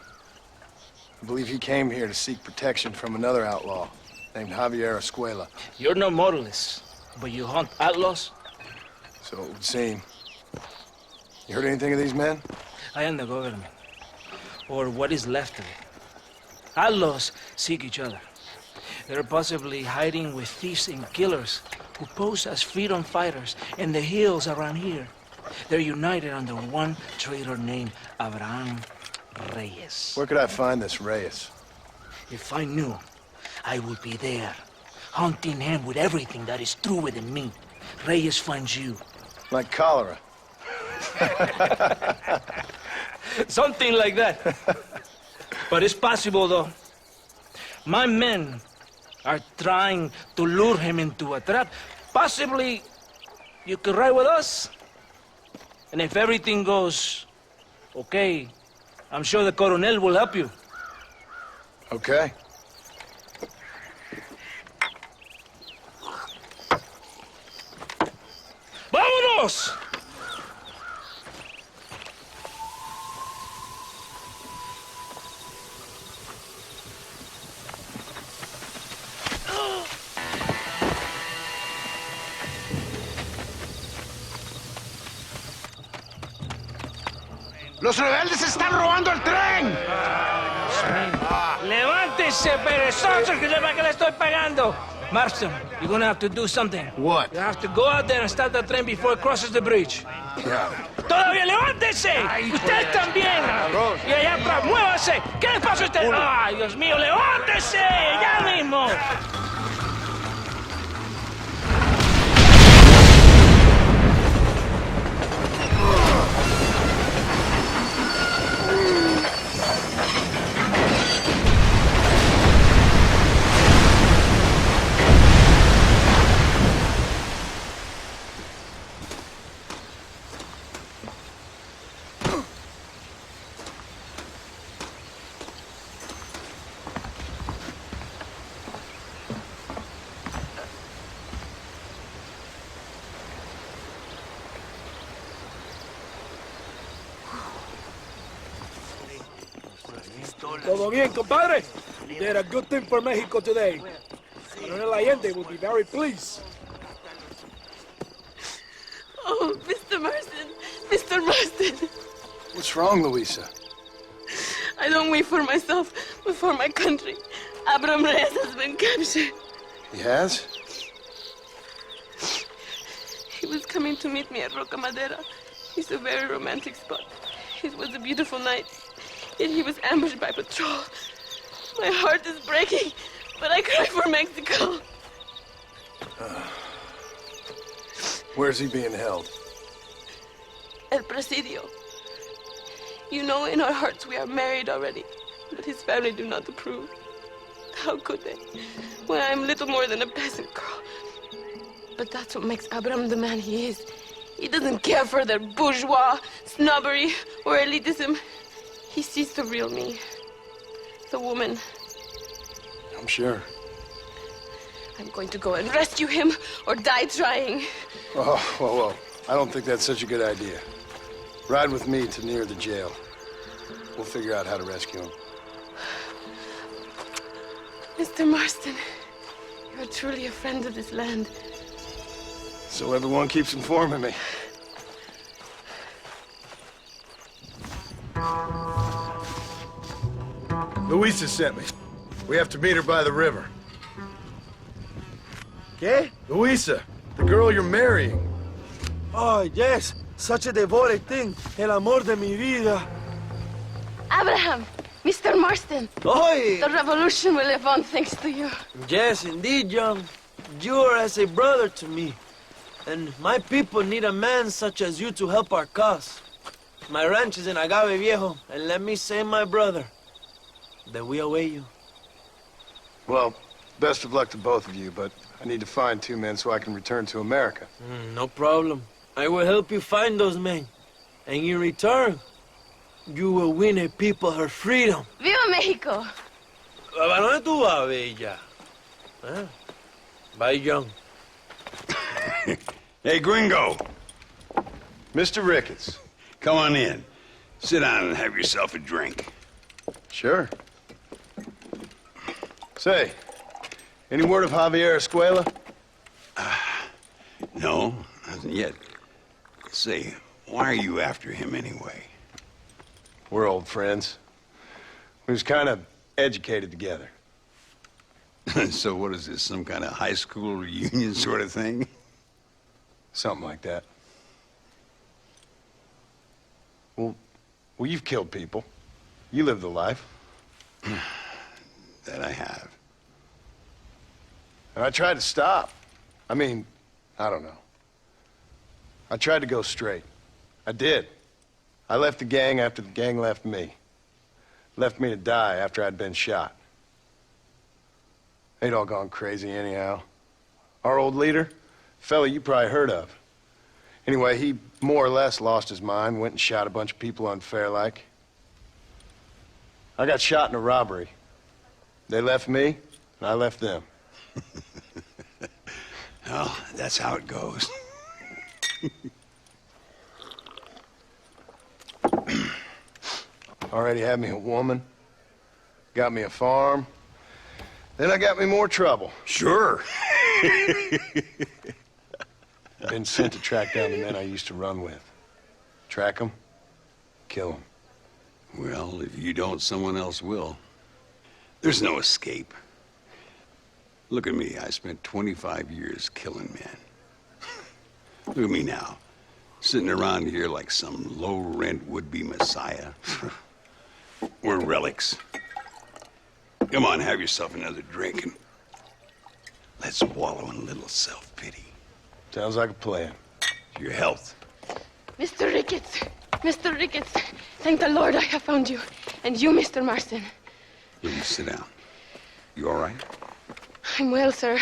I believe he came here to seek protection from another outlaw named Javier Escuela. You're no moralist, but you hunt outlaws? So it would seem. You heard anything of these men? I am the government, or what is left of it. Outlaws seek each other. They're possibly hiding with thieves and killers who pose as freedom fighters in the hills around here. They're united under one traitor named Abraham Reyes. Where could I find this Reyes? If I knew, I would be there, hunting him with everything that is true within me. Reyes finds you. Like cholera. Something like that. But it's possible, though. My men are trying to lure him into a trap. Possibly you could ride with us. And if everything goes okay, I'm sure the Coronel will help you. Okay. ¡Vámonos! ¡Los rebeldes están robando el tren! ¡Levántese, perezoso, que sepa que le estoy pagando! Marston, you're gonna have to do something. What? You have to go out there and stop the train before it crosses the bridge. Yeah. ¡Todavía levántese! ¡Usted también! Y allá atrás, muévase. ¿Qué le pasa a usted? ¡Ay, Dios mío, levántese! ¡Ya mismo! Todo bien, compadre? You did a good thing for Mexico today. Colonel Allende will be very pleased. Oh, Mr. Marston. Mr. Marston. What's wrong, Luisa? I don't wait for myself, but for my country. Abraham Reyes has been captured. He has? He was coming to meet me at Roca Madera. It's a very romantic spot. It was a beautiful night, yet he was ambushed by patrol. My heart is breaking, but I cry for Mexico. Where's he being held? El Presidio. You know, in our hearts we are married already, but his family do not approve. How could they, when I am little more than a peasant girl? But that's what makes Abraham the man he is. He doesn't care for their bourgeois, snobbery, or elitism. He sees the real me, the woman. I'm sure. I'm going to go and rescue him or die trying. Oh, whoa. I don't think that's such a good idea. Ride with me to near the jail. We'll figure out how to rescue him. Mr. Marston, you're truly a friend of this land. So everyone keeps informing me. Luisa sent me. We have to meet her by the river. ¿Qué? Luisa, the girl you're marrying. Oh, yes. Such a devoted thing. El amor de mi vida. Abraham, Mr. Marston. Oy! The revolution will live on thanks to you. Yes, indeed, young. You are as a brother to me. And my people need a man such as you to help our cause. My ranch is in Agave Viejo, and let me say, my brother, that we await you. Well, best of luck to both of you, but I need to find 2 men so I can return to America. No problem. I will help you find those men. And in return, you will win a people her freedom. Viva Mexico! ¿A dónde tú vas, bella? ¿Eh? Bye, young. Hey, Gringo. Mr. Ricketts. Come on in. Sit down and have yourself a drink. Sure. Say, any word of Javier Escuela? No, nothing yet. Say, why are you after him anyway? We're old friends. We was kind of educated together. So what is this, some kind of high school reunion sort of thing? Something like that. Well, you've killed people. You lived the life. That I have. And I tried to stop. I mean, I don't know. I tried to go straight. I did. I left the gang after the gang left me. Left me to die after I'd been shot. They'd all gone crazy anyhow. Our old leader, fella you probably heard of. Anyway, he more or less lost his mind, went and shot a bunch of people unfair like. I got shot in a robbery. They left me, and I left them. Well, that's how it goes. Already had me a woman, got me a farm, then I got me more trouble. Sure. Been sent to track down the men I used to run with. Track them, kill them. Well, if you don't, someone else will. There's no escape. Look at me. I spent 25 years killing men. Look at me now, sitting around here like some low-rent would-be messiah. We're relics. Come on, have yourself another drink and let's wallow in a little self-pity. Sounds like a plan. Your health. Mr. Ricketts! Mr. Ricketts! Thank the Lord I have found you. And you, Mr. Marston. Here, you sit down. You all right? I'm well, sir.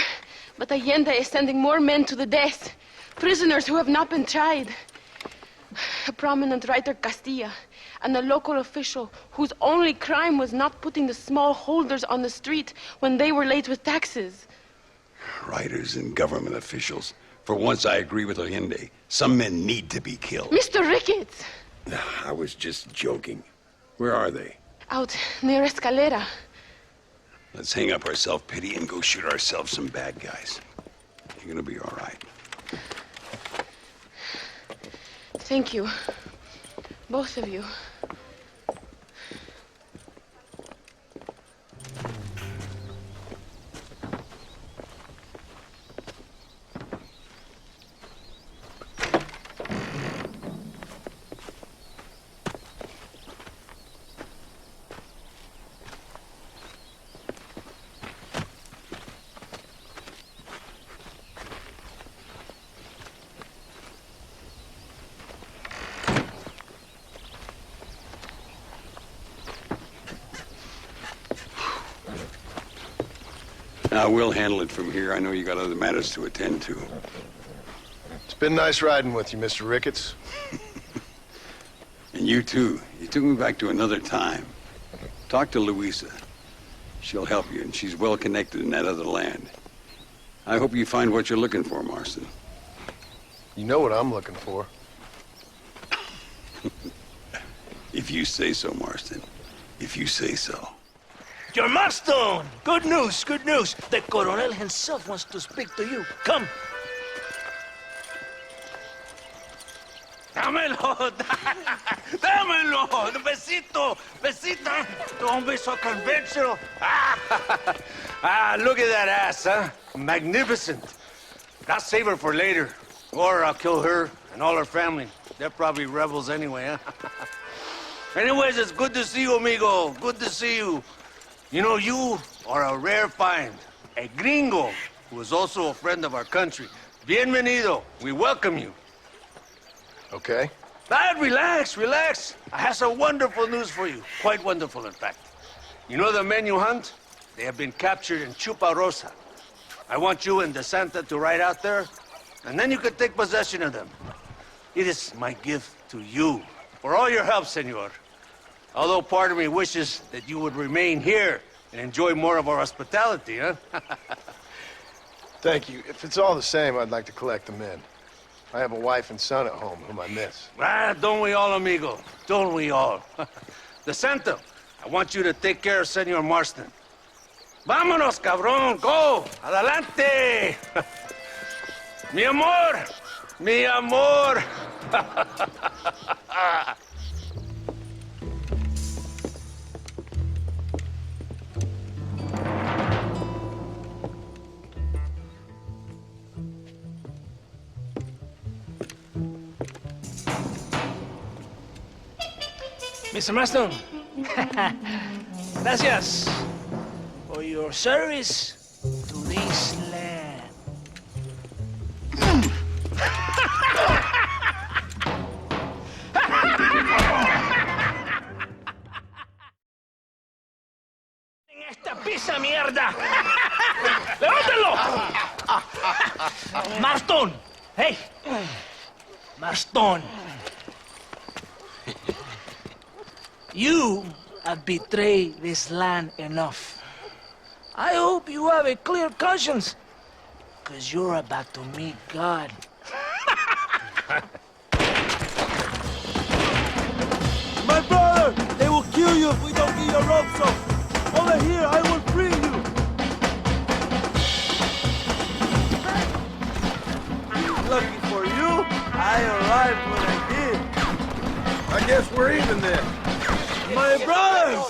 But Allende is sending more men to the death. Prisoners who have not been tried. A prominent writer, Castilla, and a local official whose only crime was not putting the small holders on the street when they were late with taxes. Writers and government officials. For once, I agree with Allende. Some men need to be killed. Mr. Ricketts! I was just joking. Where are they? Out near Escalera. Let's hang up our self-pity and go shoot ourselves some bad guys. You're gonna be all right. Thank you. Both of you. Now, we'll handle it from here. I know you got other matters to attend to. It's been nice riding with you, Mr. Ricketts. And you too. You took me back to another time. Talk to Luisa. She'll help you, and she's well connected in that other land. I hope you find what you're looking for, Marston. You know what I'm looking for. If you say so, Marston. If you say so. Your Marston! Good news, good news. The Coronel himself wants to speak to you. Come. Dámelo! Dámelo! Besito! Besito! Un beso conventional. Look at that ass, huh? Magnificent. I'll save her for later. Or I'll kill her and all her family. They're probably rebels anyway, huh? Anyways, it's good to see you, amigo. Good to see you. You know, you are a rare find. A gringo who is also a friend of our country. Bienvenido. We welcome you. Okay. Relax, relax. I have some wonderful news for you. Quite wonderful, in fact. You know the men you hunt? They have been captured in Chuparosa. I want you and DeSanta to ride out there, and then you can take possession of them. It is my gift to you for all your help, senor. Although part of me wishes that you would remain here and enjoy more of our hospitality, huh? Thank you. If it's all the same, I'd like to collect them in. I have a wife and son at home whom I miss. Don't we all, amigo? Don't we all? DeSanta, I want you to take care of Senor Marston. Vámonos, cabrón! Go! Adelante! Mi amor! Mi amor! Mr. Marston, gracias for your service to this land. En esta pizza mierda. ¡Levántalo! Marston, hey, Marston. You have betrayed this land enough. I hope you have a clear conscience, because you're about to meet God. My brother! They will kill you if we don't get your ropes off. Over here, I will free you. Lucky for you, I arrived when I did. I guess we're even then. My brothers!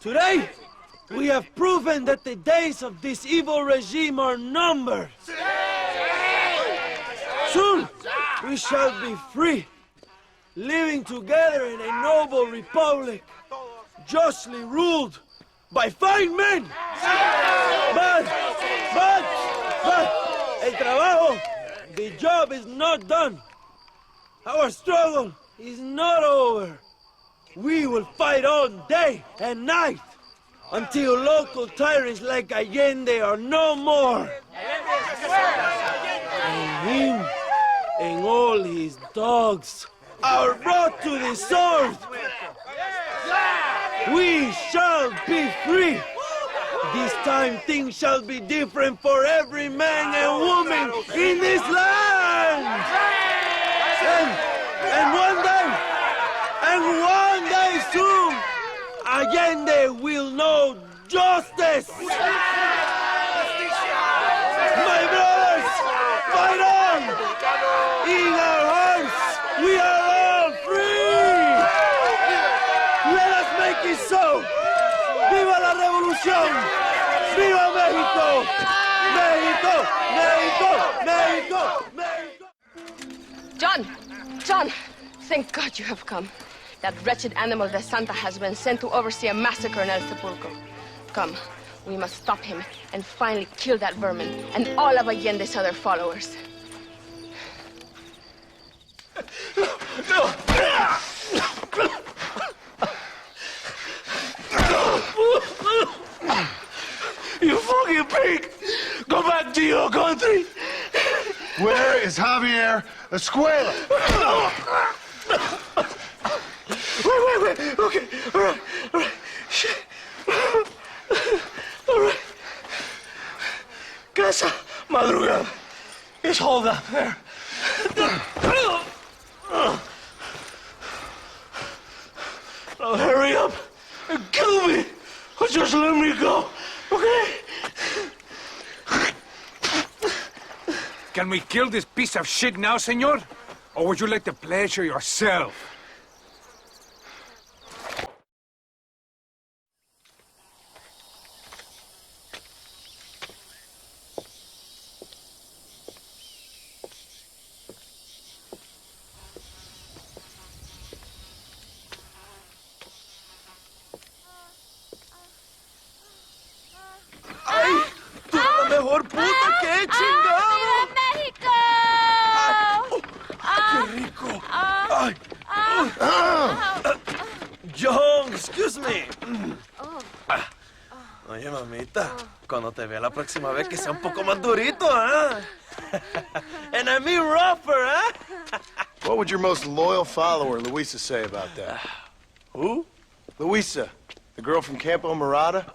Today, we have proven that the days of this evil regime are numbered. Soon, we shall be free, living together in a noble republic, justly ruled by fine men. But, el trabajo, the job is not done. Our struggle is not over. We will fight all day and night until local tyrants like Allende are no more. And him and all his dogs are brought to the sword. We shall be free. This time things shall be different for every man and woman in this land. And one day, Allende will know justice! My brothers, fight on! In our hearts, we are all free! Let us make it so! ¡Viva la revolución! ¡Viva México! ¡México! ¡México! ¡México! John, thank God you have come. That wretched animal de Santa has been sent to oversee a massacre in El Sepulcro. Come, we must stop him and finally kill that vermin and all of Allende's other followers. You fucking pig! Go back to your country! Where is Javier Escuela? Wait. Okay, all right. Shit. All right. Casa Madrugada is hold up there. Now hurry up and kill me, or just let me go, okay? Can we kill this piece of shit now, senor? Or would you like the pleasure yourself? ¡Ay! ¡Tú eres la mejor puta que he chingado! ¡Qué rico! ¡Ay! John, excuse me. Oye, mamita, cuando te vea la próxima vez que sea un poco más durito, ¿ah? And I mean rougher, ¿ah? What would your most loyal follower, Luisa, say about that? Who? Luisa, the girl from Campo Morada?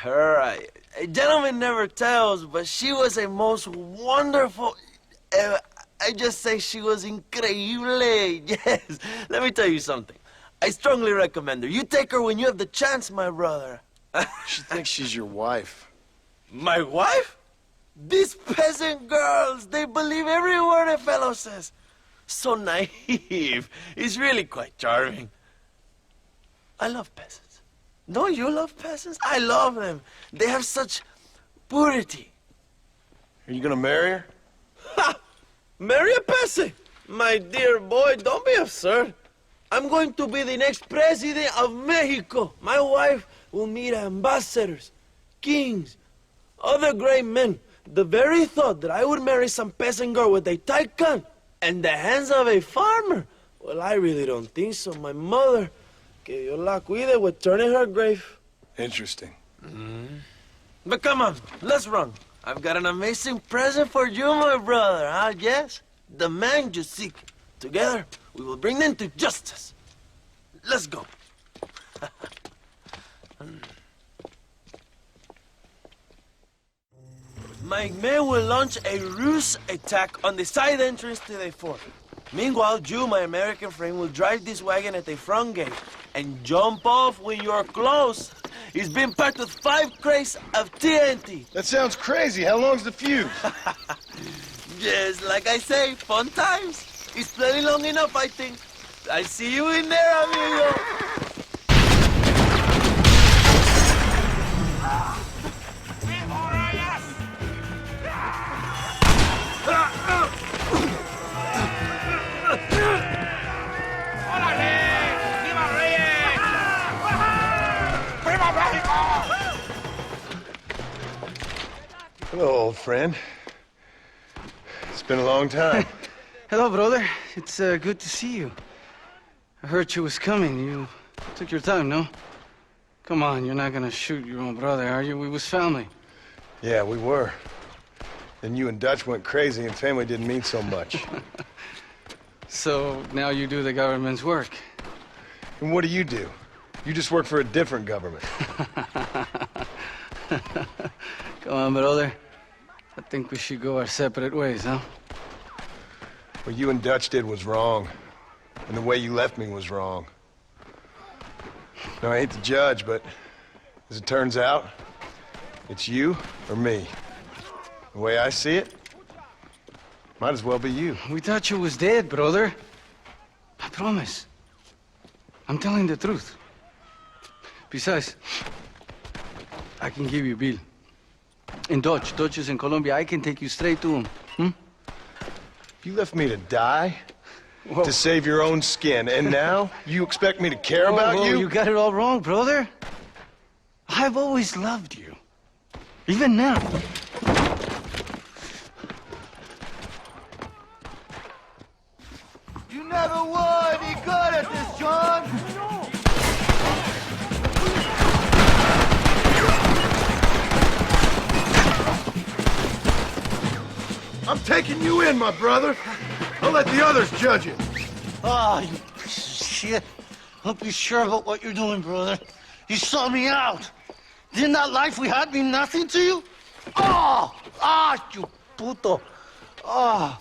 Her, a gentleman never tells, but she was a most wonderful... I just say she was increíble. Yes. Let me tell you something. I strongly recommend her. You take her when you have the chance, my brother. She thinks she's your wife. My wife? These peasant girls, they believe every word a fellow says. So naive. It's really quite charming. I love peasants. Don't you love peasants? I love them. They have such purity. Are you gonna marry her? Ha! Marry a peasant? My dear boy, don't be absurd. I'm going to be the next president of Mexico. My wife will meet ambassadors, kings, other great men. The very thought that I would marry some peasant girl with a tight gun and the hands of a farmer, well, I really don't think so. My mother, que Dios la cuide, would turn in her grave. Interesting. But come on, let's run. I've got an amazing present for you, my brother, huh? Yes? The man you seek. Together, we will bring them to justice. Let's go. My men will launch a ruse attack on the side entrance to the fort. Meanwhile, you, my American friend, will drive this wagon at the front gate and jump off when you're close. It's been packed with 5 crates of TNT. That sounds crazy. How long's the fuse? Yes, like I say, fun times. It's plenty long enough, I think. I'll see you in there, amigo. Hello, old friend. It's been a long time. Hello, brother. It's good to see you. I heard you was coming. You took your time, no? Come on, you're not gonna shoot your own brother, are you? We was family. Yeah, we were. Then you and Dutch went crazy and family didn't mean so much. So now you do the government's work. And what do? You just work for a different government. Come on, brother. I think we should go our separate ways, huh? What you and Dutch did was wrong. And the way you left me was wrong. No, I hate to judge, but as it turns out, it's you or me. The way I see it, might as well be you. We thought you was dead, brother. I promise. I'm telling the truth. Besides, I can give you a bill. In Dutch. Dutch is in Colombia. I can take you straight to him. You left me to die to save your own skin, and now you expect me to care about you? You got it all wrong, brother. I've always loved you. Even now. You never would be good at this, John. I'm taking you in, my brother. I'll let the others judge it. Ah, you piece of shit. Don't be sure about what you're doing, brother. You saw me out. Didn't that life we had mean nothing to you? Oh! Ah, you puto. Oh.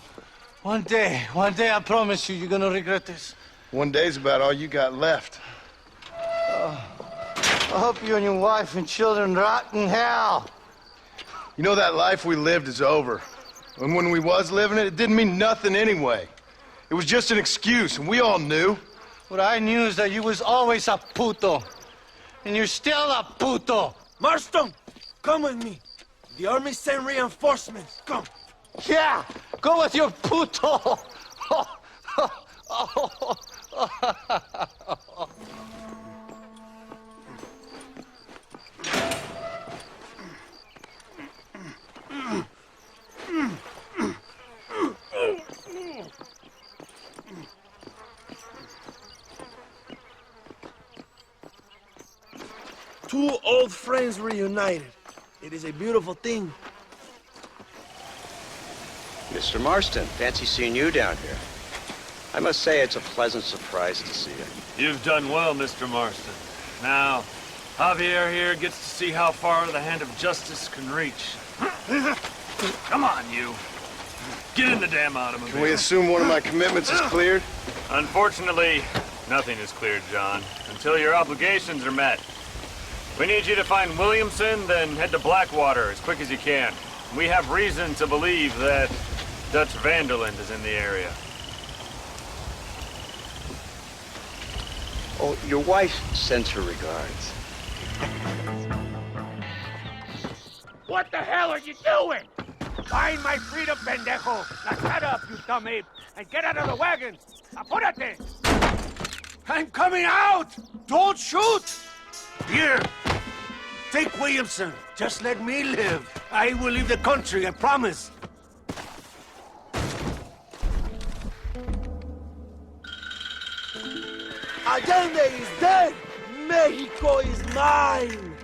One day, I promise you, you're gonna regret this. One day's about all you got left. I hope you and your wife and children rot in hell. You know, that life we lived is over. And when we was living it, it didn't mean nothing anyway. It was just an excuse, and we all knew. What I knew is that you was always a puto. And you're still a puto. Marston, come with me. The army sent reinforcements. Come. Yeah, go with your puto. Two old friends reunited. It is a beautiful thing. Mr. Marston, fancy seeing you down here. I must say it's a pleasant surprise to see you. You've done well, Mr. Marston. Now, Javier here gets to see how far the hand of justice can reach. Come on, you. Get in the damn automobile. Can we assume one of my commitments is cleared? Unfortunately, nothing is cleared, John, until your obligations are met. We need you to find Williamson, then head to Blackwater as quick as you can. We have reason to believe that Dutch Vanderland is in the area. Oh, your wife sends her regards. What the hell are you doing? Find my freedom, pendejo! Now shut up, you dumb ape, and get out of the wagon! Apúrate! I'm coming out! Don't shoot! Here, take Williamson. Just let me live. I will leave the country, I promise. Allende is dead! Mexico is mine!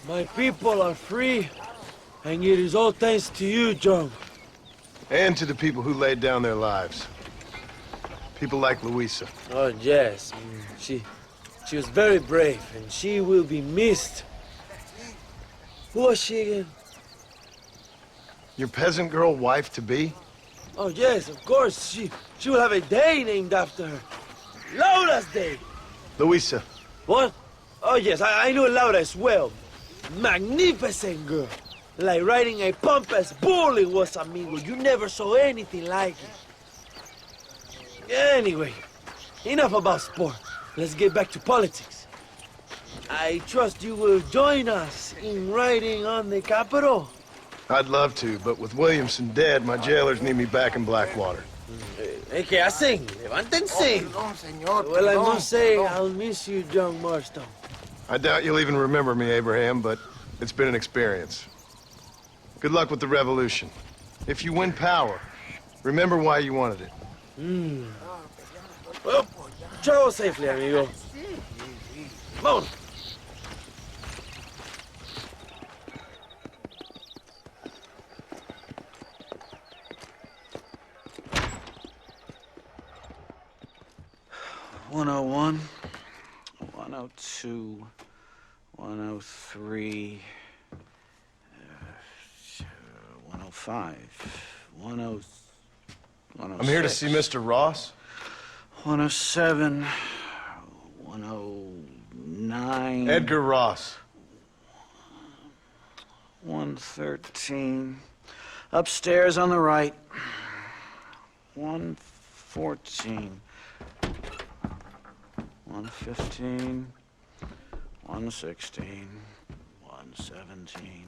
My people are free, and it is all thanks to you, John. And to the people who laid down their lives. People like Luisa. Oh, yes. She was very brave, and she will be missed. Who was she again? Your peasant girl wife-to-be? Oh, yes, of course. She will have a day named after her. Laura's Day. Luisa. What? Oh, yes, I know Laura as well. Magnificent girl. Like riding a pampas bull it was, amigo. You never saw anything like it. Anyway, enough about sport. Let's get back to politics. I trust you will join us in riding on the Capitol. I'd love to, but with Williamson dead, my jailers need me back in Blackwater. ¿Qué hacen? Levántense. Well, I must say, I'll miss you, John Marston. I doubt you'll even remember me, Abraham, but it's been an experience. Good luck with the revolution. If you win power, remember why you wanted it. Well, travel safely, amigo. Vámonos. $101, $102, $103, $105, $106. I'm here to see Mr. Ross. 107, 109. Edgar Ross. 113. Upstairs on the right. 114. 115. 116. 117.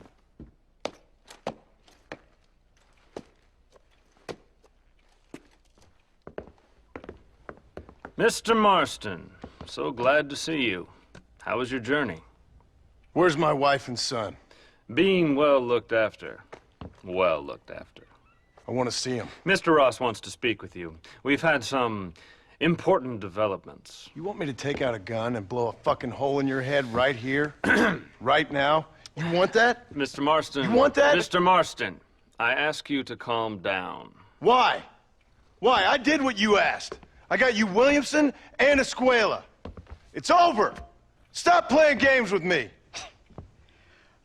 Mr. Marston, so glad to see you. How was your journey? Where's my wife and son? Being well looked after. Well looked after. I want to see him. Mr. Ross wants to speak with you. We've had some important developments. You want me to take out a gun and blow a fucking hole in your head right here? Right now? You want that? Mr. Marston. You want that? Mr. Marston, I ask you to calm down. Why? Why? I did what you asked. I got you Williamson and Escuela. It's over. Stop playing games with me.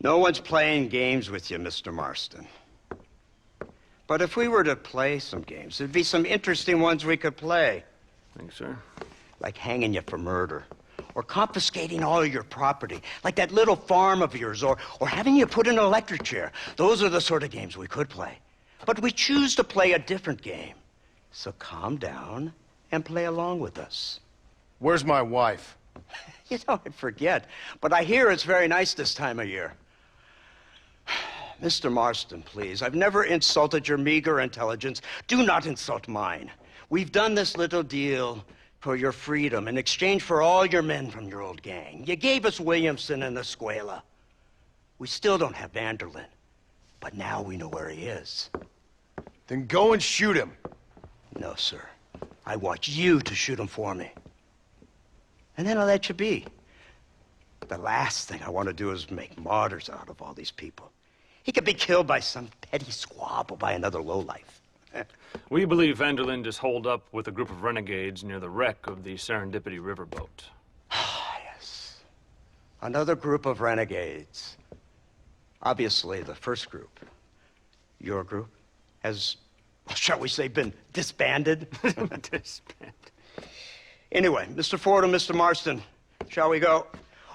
No one's playing games with you, Mr. Marston. But if we were to play some games, there'd be some interesting ones we could play. Thanks, sir. Like hanging you for murder, or confiscating all your property, like that little farm of yours, or having you put in an electric chair. Those are the sort of games we could play. But we choose to play a different game. So calm down and play along with us. Where's my wife? You know, I forget, but I hear it's very nice this time of year. Mr. Marston, please, I've never insulted your meager intelligence. Do not insult mine. We've done this little deal for your freedom in exchange for all your men from your old gang. You gave us Williamson and Escuela. We still don't have Vanderlyn, but now we know where he is. Then go and shoot him. No, sir. I want you to shoot him for me. And then I'll let you be. The last thing I want to do is make martyrs out of all these people. He could be killed by some petty squabble by another lowlife. We believe Vanderlyn is holed up with a group of renegades near the wreck of the Serendipity riverboat. Yes. Another group of renegades. Obviously, the first group, your group, has, shall we say, been disbanded? Disbanded. Anyway, Mr. Ford and Mr. Marston, shall we go?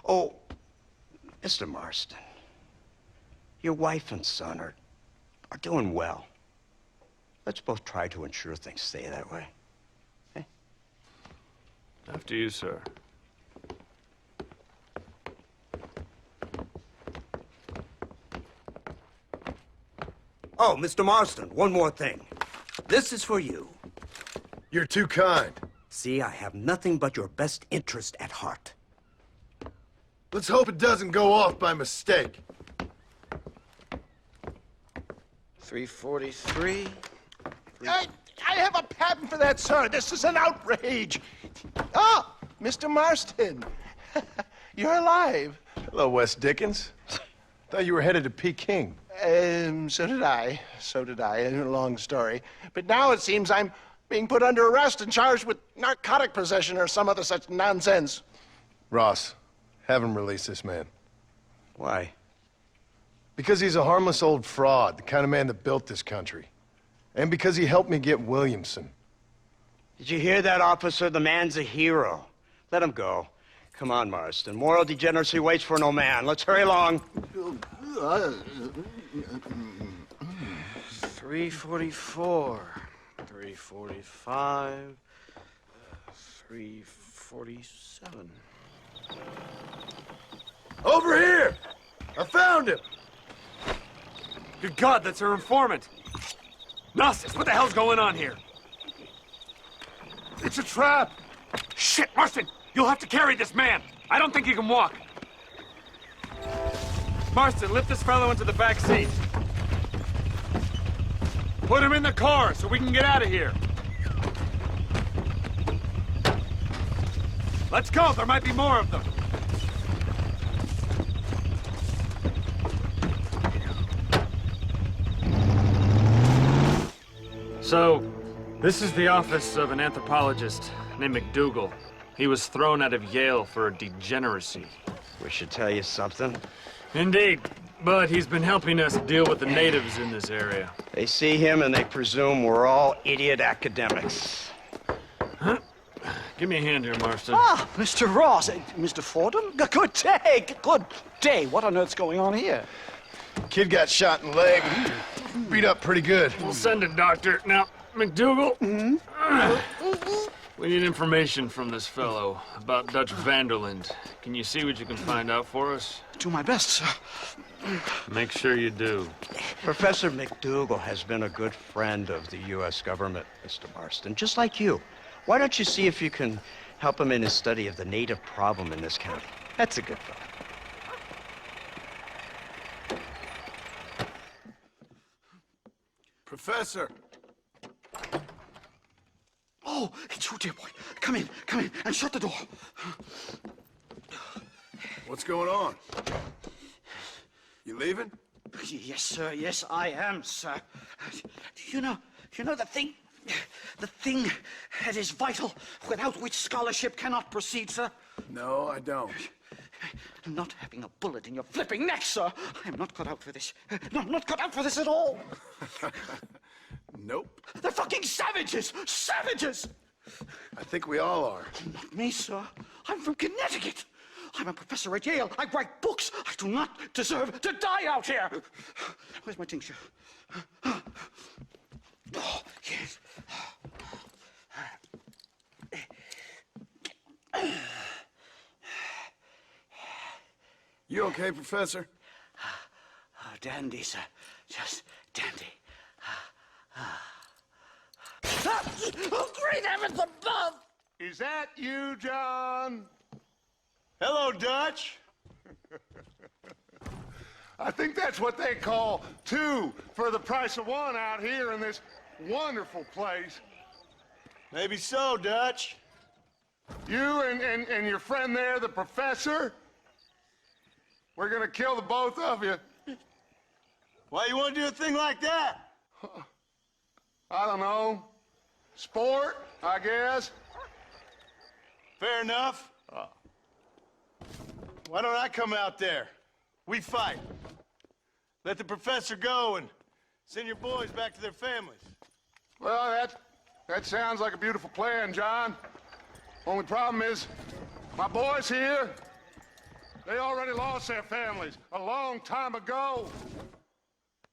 Oh, Mr. Marston, your wife and son are doing well. Let's both try to ensure things stay that way. Okay? After you, sir. Oh, Mr. Marston, one more thing. This is for you. You're too kind. See, I have nothing but your best interest at heart. Let's hope it doesn't go off by mistake. 343. I have a patent for that, sir. This is an outrage. Oh, Mr. Marston. You're alive. Hello, Wes Dickens. Thought you were headed to Peking. So did I. So did I. A long story. But now it seems I'm being put under arrest and charged with narcotic possession or some other such nonsense. Ross, have him release this man. Why? Because he's a harmless old fraud, the kind of man that built this country. And because he helped me get Williamson. Did you hear that, officer? The man's a hero. Let him go. Come on, Marston. Moral degeneracy waits for no man. Let's hurry along. 344. 345. 347. Over here! I found him! Good God, that's our informant. Gnosis, what the hell's going on here? It's a trap! Shit, Marston! You'll have to carry this man! I don't think he can walk. Marston, lift this fellow into the back seat. Put him in the car so we can get out of here. Let's go, there might be more of them. So, this is the office of an anthropologist named McDougal. He was thrown out of Yale for degeneracy. We should tell you something. Indeed. But he's been helping us deal with the natives in this area. They see him and they presume we're all idiot academics. Huh? Give me a hand here, Marston. Ah, Mr. Ross. Mr. Fordham? Good day. Good day. What on earth's going on here? Kid got shot in the leg. Beat up pretty good. We'll send a doctor. Now, McDougal, we need information from this fellow about Dutch Vanderland. Can you see what you can find out for us? Do my best, sir. Make sure you do. Professor McDougal has been a good friend of the U.S. government, Mr. Marston, just like you. Why don't you see if you can help him in his study of the native problem in this county? That's a good fellow. Professor! Oh, it's you, dear boy. Come in, and shut the door. What's going on? You leaving? Yes, sir. Yes, I am, sir. You know the thing that is vital, without which scholarship cannot proceed, sir? No, I don't. Not having a bullet in your flipping neck, sir. I am not cut out for this. No, I'm not cut out for this at all. Nope. They're fucking savages! Savages! I think we all are. Not me, sir. I'm from Connecticut. I'm a professor at Yale. I write books. I do not deserve to die out here. Where's my tincture? Oh, yes. You okay, Professor? Oh, dandy, sir. Just dandy. Oh, great heavens above! Is that you, John? Hello, Dutch. I think that's what they call two for the price of one out here in this wonderful place. Maybe so, Dutch. You and your friend there, the professor, we're gonna kill the both of you. Why you want to do a thing like that? I don't know. Sport, I guess. Fair enough. Why don't I come out there? We fight. Let the professor go and send your boys back to their families. Well, that sounds like a beautiful plan, John. Only problem is, my boys here, they already lost their families a long time ago.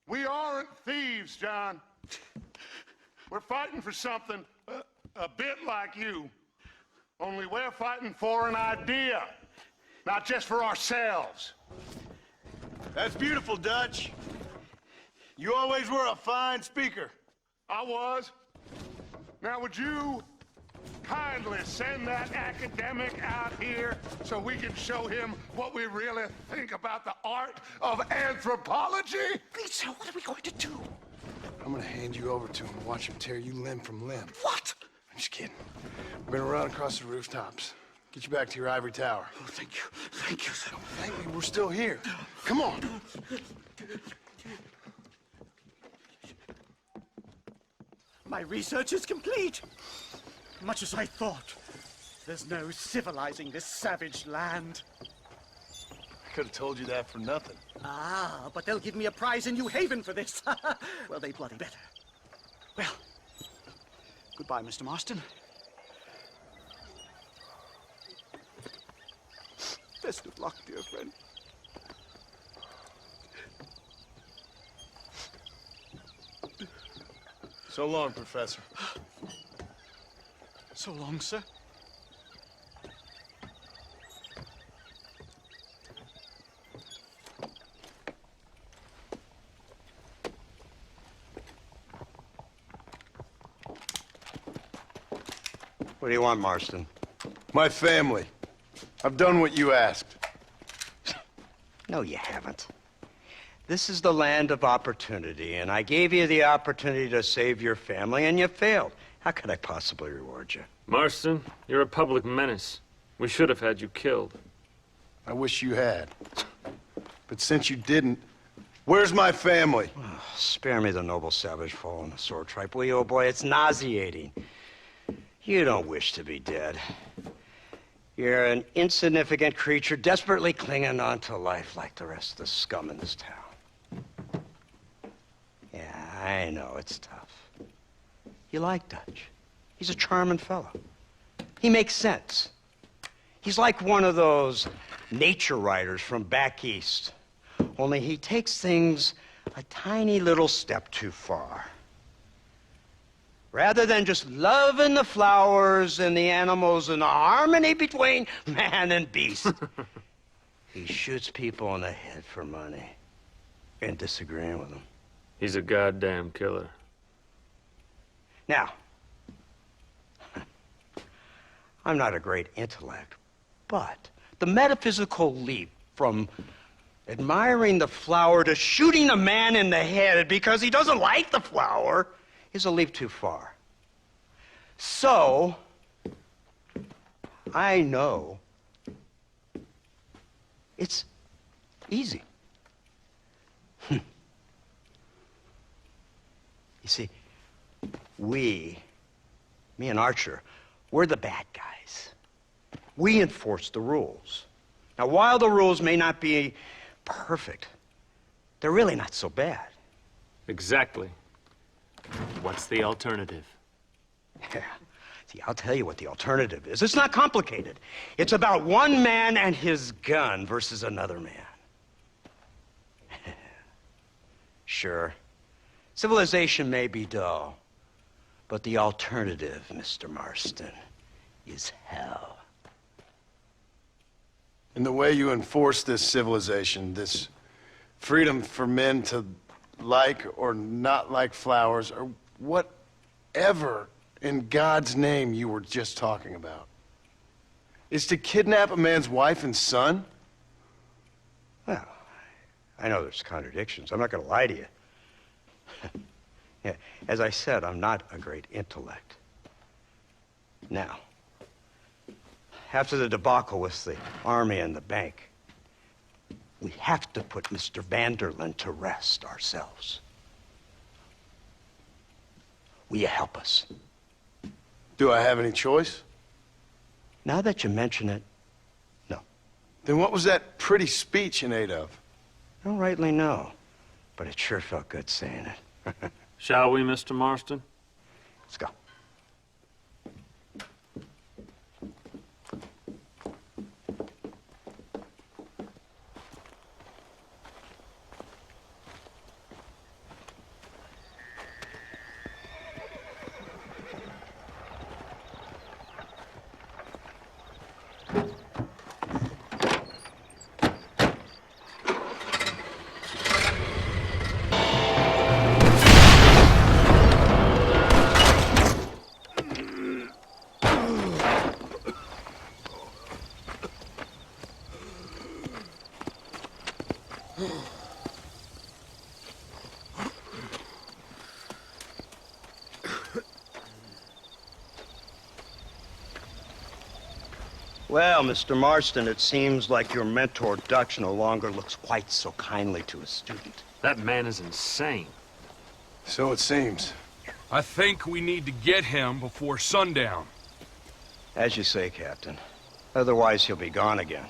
We aren't thieves, John. We're fighting for something a bit like you. Only we're fighting for an idea, not just for ourselves. That's beautiful, Dutch. You always were a fine speaker. I was. Now, would you kindly send that academic out here so we can show him what we really think about the art of anthropology? Please, sir, what are we going to do? I'm gonna hand you over to him and watch him tear you limb from limb. What? I'm just kidding. We're gonna run across the rooftops. Get you back to your ivory tower. Oh, thank you. Thank you, sir. Thank me, we're still here. Come on. My research is complete. Much as I thought. There's no civilizing this savage land. I could have told you that for nothing. Ah, but they'll give me a prize in New Haven for this. Well, they bloody better. Well, goodbye, Mr. Marston. Best of luck, dear friend. So long, Professor. So long, sir. What do you want, Marston? My family. I've done what you asked. No, you haven't. This is the land of opportunity, and I gave you the opportunity to save your family, and you failed. How could I possibly reward you? Marston, you're a public menace. We should have had you killed. I wish you had. But since you didn't, where's my family? Oh, spare me the noble savage fall on the sword tripe, will you, old boy? It's nauseating. You don't wish to be dead. You're an insignificant creature desperately clinging on to life like the rest of the scum in this town. Yeah, I know it's tough. You like Dutch. He's a charming fellow. He makes sense. He's like one of those nature writers from back east. Only he takes things a tiny little step too far. Rather than just loving the flowers and the animals and the harmony between man and beast, he shoots people in the head for money and disagreeing with them. He's a goddamn killer. Now, I'm not a great intellect, but the metaphysical leap from admiring the flower to shooting a man in the head because he doesn't like the flower is a leap too far. So, I know it's easy. You see, me and Archer, we're the bad guys. We enforce the rules. Now, while the rules may not be perfect, they're really not so bad. Exactly. What's the alternative? Yeah. See, I'll tell you what the alternative is. It's not complicated. It's about one man and his gun versus another man. Sure, civilization may be dull, but the alternative, Mr. Marston, is hell. And the way you enforce this civilization, this freedom for men to like or not like flowers, or whatever in God's name you were just talking about, is to kidnap a man's wife and son? Well, I know there's contradictions. I'm not going to lie to you. Yeah, as I said, I'm not a great intellect. Now, after the debacle with the army and the bank, we have to put Mr. Vanderlyn to rest ourselves. Will you help us? Do I have any choice? Now that you mention it, no. Then what was that pretty speech in aid of? I don't rightly know, but it sure felt good saying it. Shall we, Mr. Marston? Let's go. Well, Mr. Marston, it seems like your mentor Dutch no longer looks quite so kindly to a student. That man is insane. So it seems. I think we need to get him before sundown. As you say, Captain. Otherwise, he'll be gone again.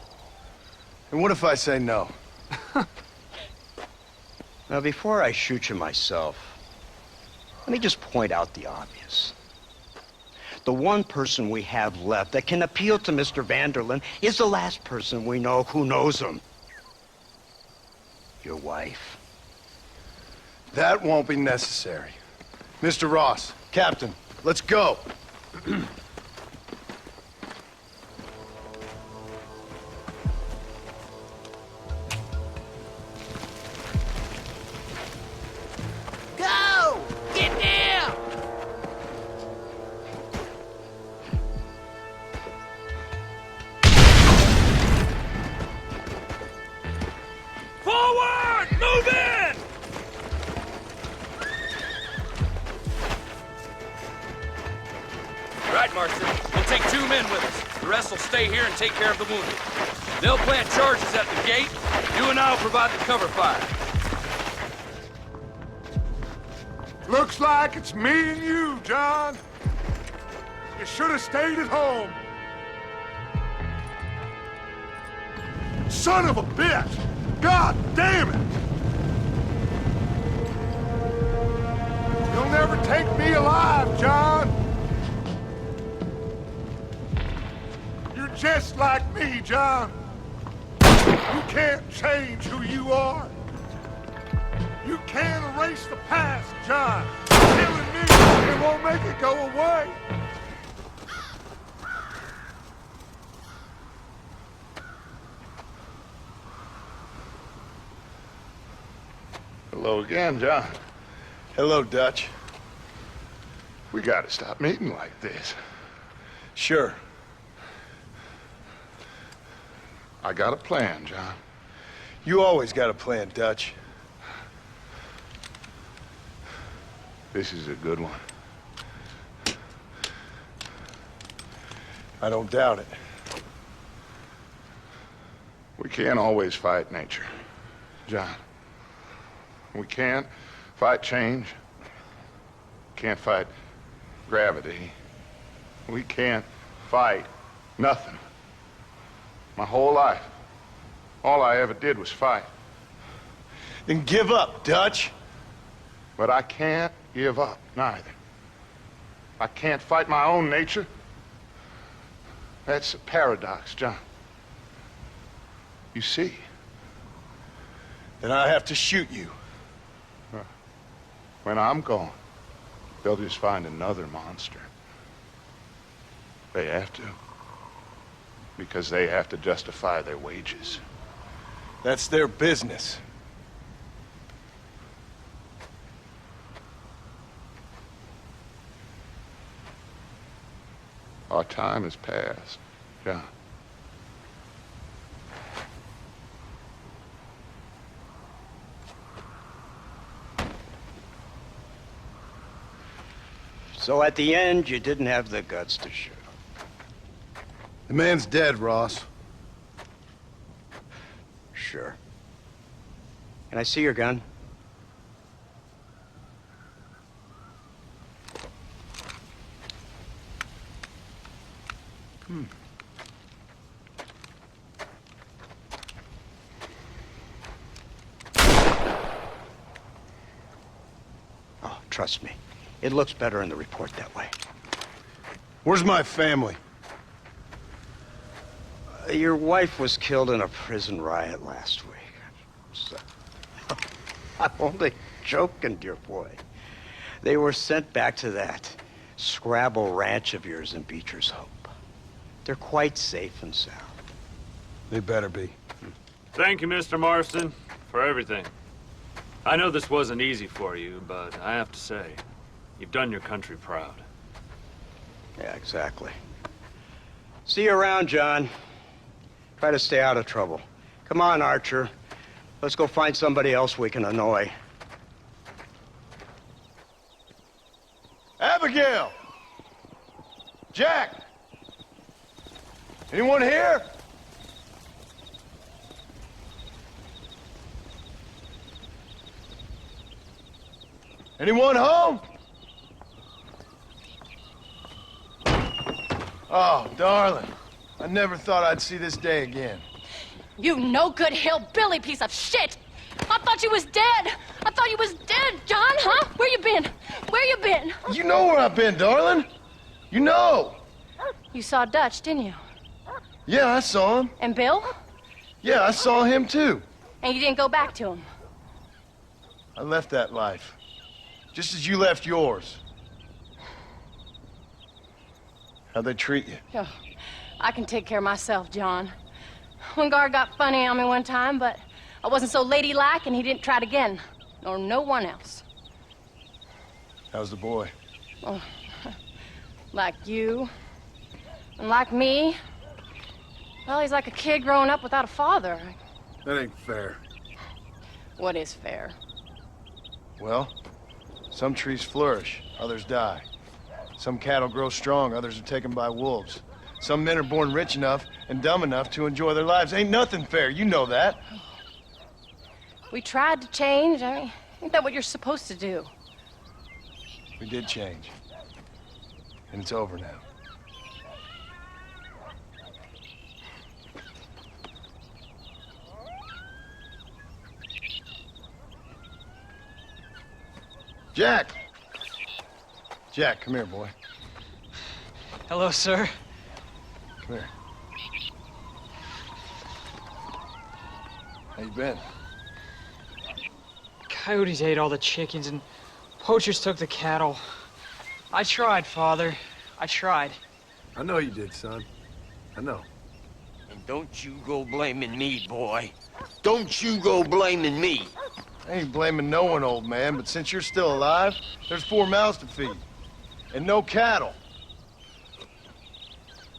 And what if I say no? Now, before I shoot you myself, let me just point out the obvious. The one person we have left that can appeal to Mr. Vanderlyn is the last person we know who knows him. Your wife. That won't be necessary. Mr. Ross, Captain, let's go. Go! Get down! Forward! Move in! Right, Marston. We'll take 2 men with us. The rest will stay here and take care of the wounded. They'll plant charges at the gate. You and I'll provide the cover fire. Looks like it's me and you, John. You should have stayed at home. Son of a bitch! God damn it! You'll never take me alive, John! You're just like me, John. You can't change who you are. You can't erase the past, John. Killing me, it won't make it go away. Hello again, John. Hello, Dutch. We gotta stop meeting like this. Sure. I got a plan, John. You always got a plan, Dutch. This is a good one. I don't doubt it. We can't always fight nature, John. We can't fight change. Can't fight gravity. We can't fight nothing. My whole life, all I ever did was fight. Then give up, Dutch. But I can't give up, neither. I can't fight my own nature. That's a paradox, John. You see? Then I have to shoot you. When I'm gone, they'll just find another monster. They have to. Because they have to justify their wages. That's their business. Our time has passed, John. So at the end, you didn't have the guts to shoot him. The man's dead, Ross. Sure. Can I see your gun? Oh, trust me. It looks better in the report that way. Where's my family? Your wife was killed in a prison riot last week. So, I'm only joking, dear boy. They were sent back to that Scrabble ranch of yours in Beecher's Hope. They're quite safe and sound. They better be. Thank you, Mr. Marston, for everything. I know this wasn't easy for you, but I have to say, you've done your country proud. Yeah, exactly. See you around, John. Try to stay out of trouble. Come on, Archer. Let's go find somebody else we can annoy. Abigail! Jack! Anyone here? Anyone home? Oh, darling. I never thought I'd see this day again. You no-good hillbilly piece of shit! I thought you was dead! I thought you was dead, John, huh? Where you been? Where you been? You know where I've been, darling. You know. You saw Dutch, didn't you? Yeah, I saw him. And Bill? Yeah, I saw him too. And you didn't go back to him? I left that life. Just as you left yours. How'd they treat you? Oh, I can take care of myself, John. One guard got funny on me one time, but I wasn't so ladylike and he didn't try it again. Nor no one else. How's the boy? Oh, like you. And like me. Well, he's like a kid growing up without a father. That ain't fair. What is fair? Well, some trees flourish, others die. Some cattle grow strong, others are taken by wolves. Some men are born rich enough and dumb enough to enjoy their lives. Ain't nothing fair, you know that. We tried to change. I mean, ain't that what you're supposed to do? We did change. And it's over now. Jack! Jack, come here, boy. Hello, sir. Come here. How you been? Coyotes ate all the chickens and poachers took the cattle. I tried, Father. I tried. I know you did, son. I know. And don't you go blaming me, boy. Don't you go blaming me. I ain't blaming no one, old man, but since you're still alive, there's 4 mouths to feed. And no cattle.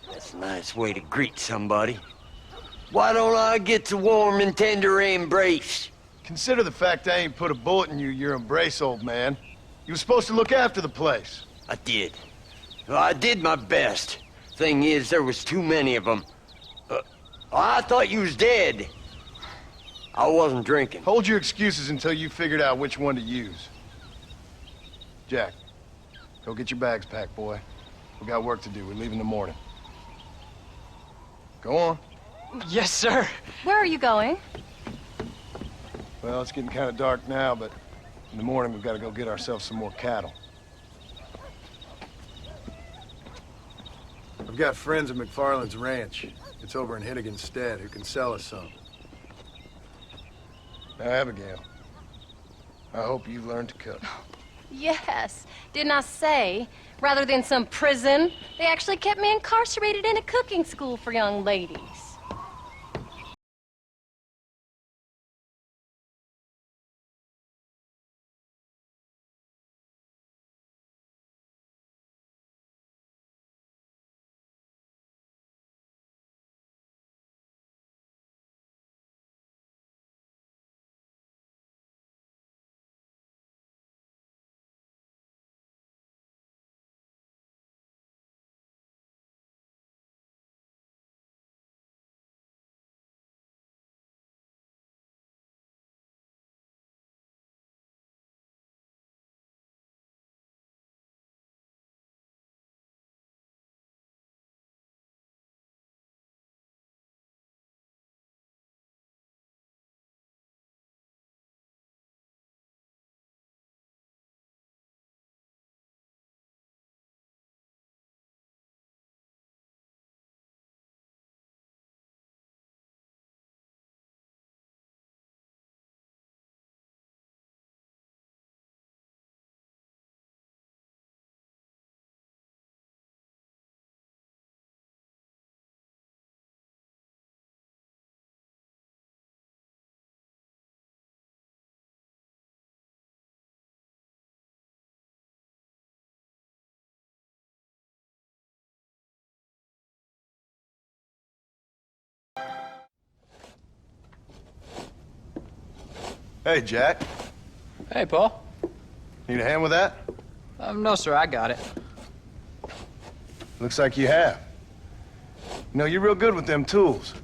That's a nice way to greet somebody. Why don't I get a warm and tender embrace? Consider the fact I ain't put a bullet in your embrace, old man. You were supposed to look after the place. I did. Well, I did my best. Thing is, there was too many of them. I thought you was dead. I wasn't drinking. Hold your excuses until you figured out which one to use. Jack, go get your bags packed, boy. We got work to do. We leave in the morning. Go on. Yes, sir. Where are you going? Well, it's getting kind of dark now, but in the morning we've got to go get ourselves some more cattle. I've got friends at McFarland's ranch. It's over in Hennigan's Stead who can sell us some. Now, Abigail, I hope you've learned to cook. Yes. Didn't I say, rather than some prison, they actually kept me incarcerated in a cooking school for young ladies. Hey, Jack. Hey, Paul. Need a hand with that? No, sir, I got it. Looks like you have. You know, you're real good with them tools.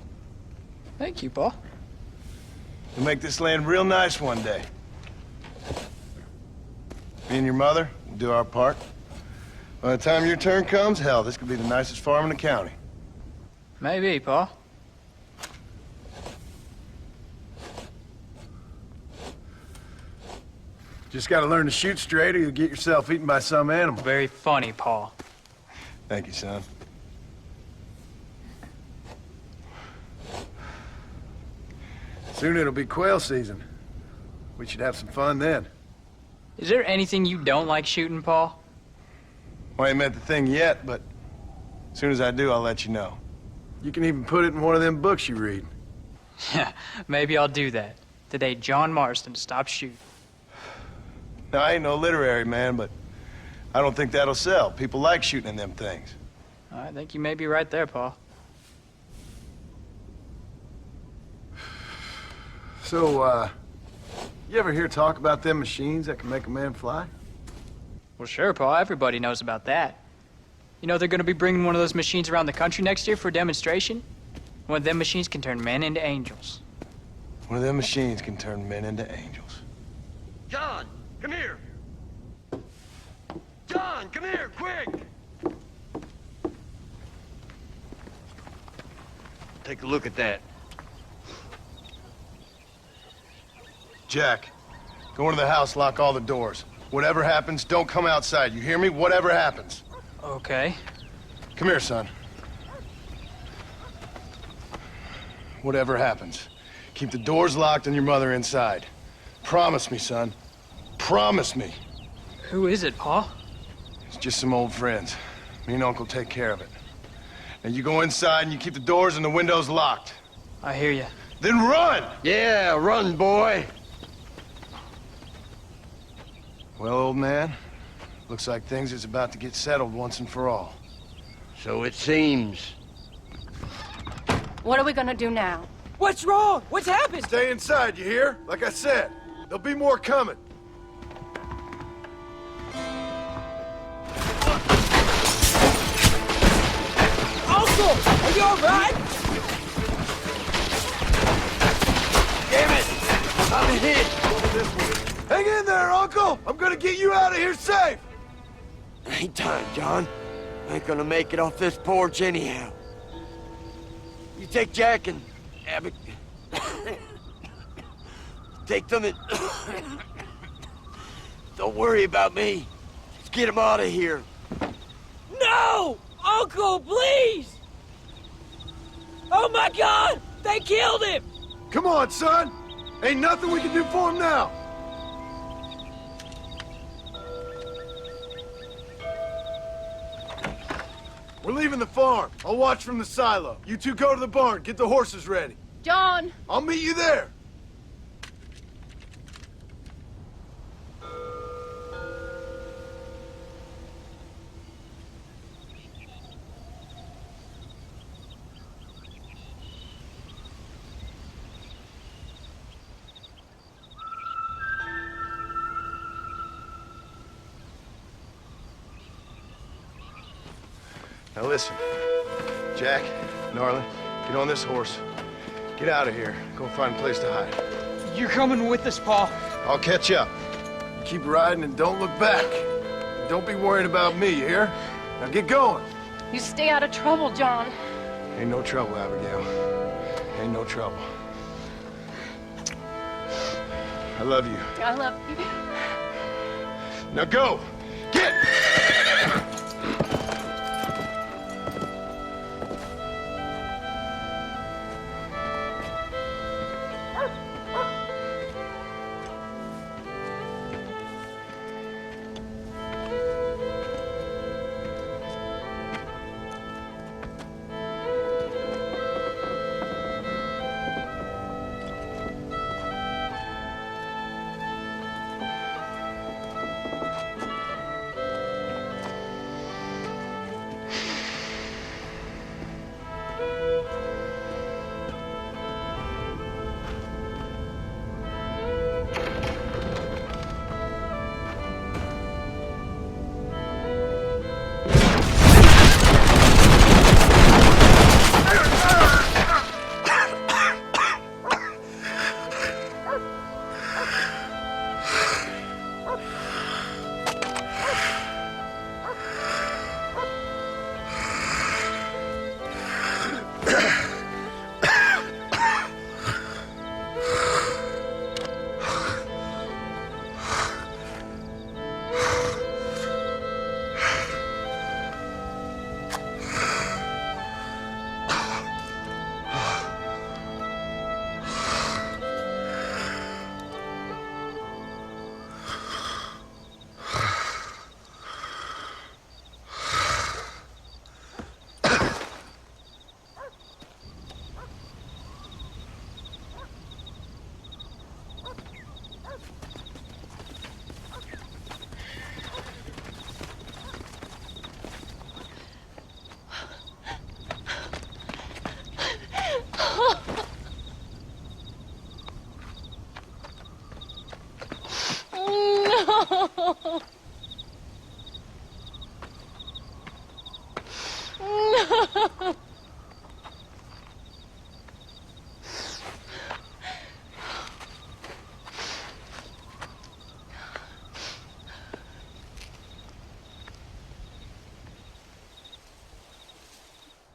Thank you, Paul. You'll make this land real nice one day. Me and your mother will do our part. By the time your turn comes, hell, this could be the nicest farm in the county. Maybe, Paul. Just gotta learn to shoot straight or you'll get yourself eaten by some animal. Very funny, Paul. Thank you, son. Soon it'll be quail season. We should have some fun then. Is there anything you don't like shooting, Paul? Well, I ain't met the thing yet, but as soon as I do, I'll let you know. You can even put it in one of them books you read. Yeah, maybe I'll do that. Today, John Marston stopped shooting. Now, I ain't no literary man, but I don't think that'll sell. People like shooting in them things. I think you may be right there, Paul. So, you ever hear talk about them machines that can make a man fly? Well, sure, Paul. Everybody knows about that. You know they're going to be bringing one of those machines around the country next year for a demonstration? One of them machines can turn men into angels. One of them machines can turn men into angels. John, come here. John, come here, quick. Take a look at that. Jack, go into the house, lock all the doors. Whatever happens, don't come outside. You hear me? Whatever happens. Okay. Come here, son. Whatever happens, keep the doors locked and your mother inside. Promise me, son. Promise me. Who is it, Pa? It's just some old friends. Me and Uncle take care of it. Now you go inside and you keep the doors and the windows locked. I hear you. Then run! Yeah, run, boy. Well, old man, looks like things is about to get settled once and for all. So it seems. What are we gonna do now? What's wrong? What's happened? Stay inside, you hear? Like I said, there'll be more coming. Uncle, are you all right? Damn it! I'm hit! Hang in there, Uncle! I'm gonna get you out of here safe! Ain't time, John. I ain't gonna make it off this porch anyhow. You take Jack and Abbott. Take them and... Don't worry about me. Just get him out of here. No! Uncle, please! Oh my God! They killed him! Come on, son! Ain't nothing we can do for him now! We're leaving the farm. I'll watch from the silo. You two go to the barn, get the horses ready. John! I'll meet you there. Now listen, Jack, Gnarly, get on this horse. Get out of here. Go find a place to hide. You're coming with us, Pa. I'll catch up. Keep riding and don't look back. And don't be worried about me, you hear? Now get going. You stay out of trouble, John. Ain't no trouble, Abigail. Ain't no trouble. I love you. I love you. Now go! Get!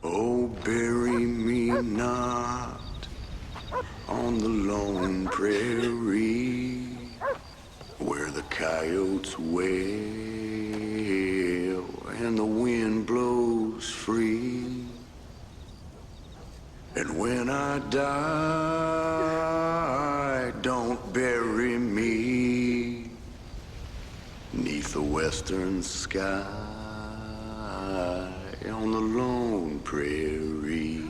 Oh, bury me not on the lone prairie where the coyotes wail and the wind blows free. And when I die, don't bury me 'neath the western sky on the lone prairie.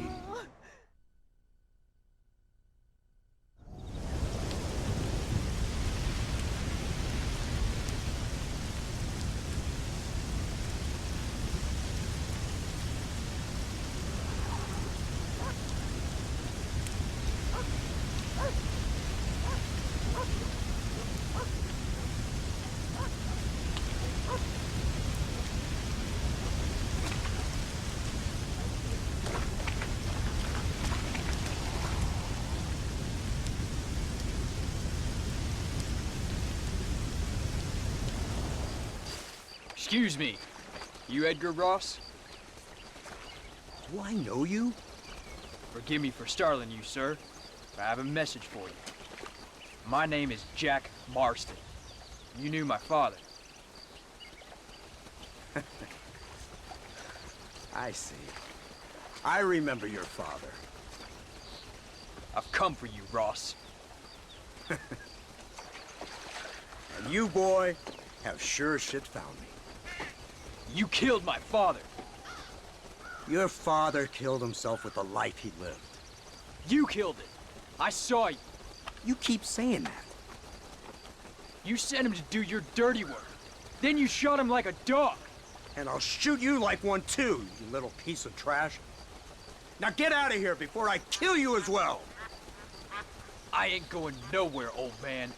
Excuse me. You Edgar Ross? Do I know you? Forgive me for startling you, sir. I have a message for you. My name is Jack Marston. You knew my father. I see. I remember your father. I've come for you, Ross. And you, boy, have sure as shit found me. You killed my father. Your father killed himself with the life he lived. You killed it. I saw you. You keep saying that. You sent him to do your dirty work. Then you shot him like a dog. And I'll shoot you like one too, you little piece of trash. Now get out of here before I kill you as well. I ain't going nowhere, old man.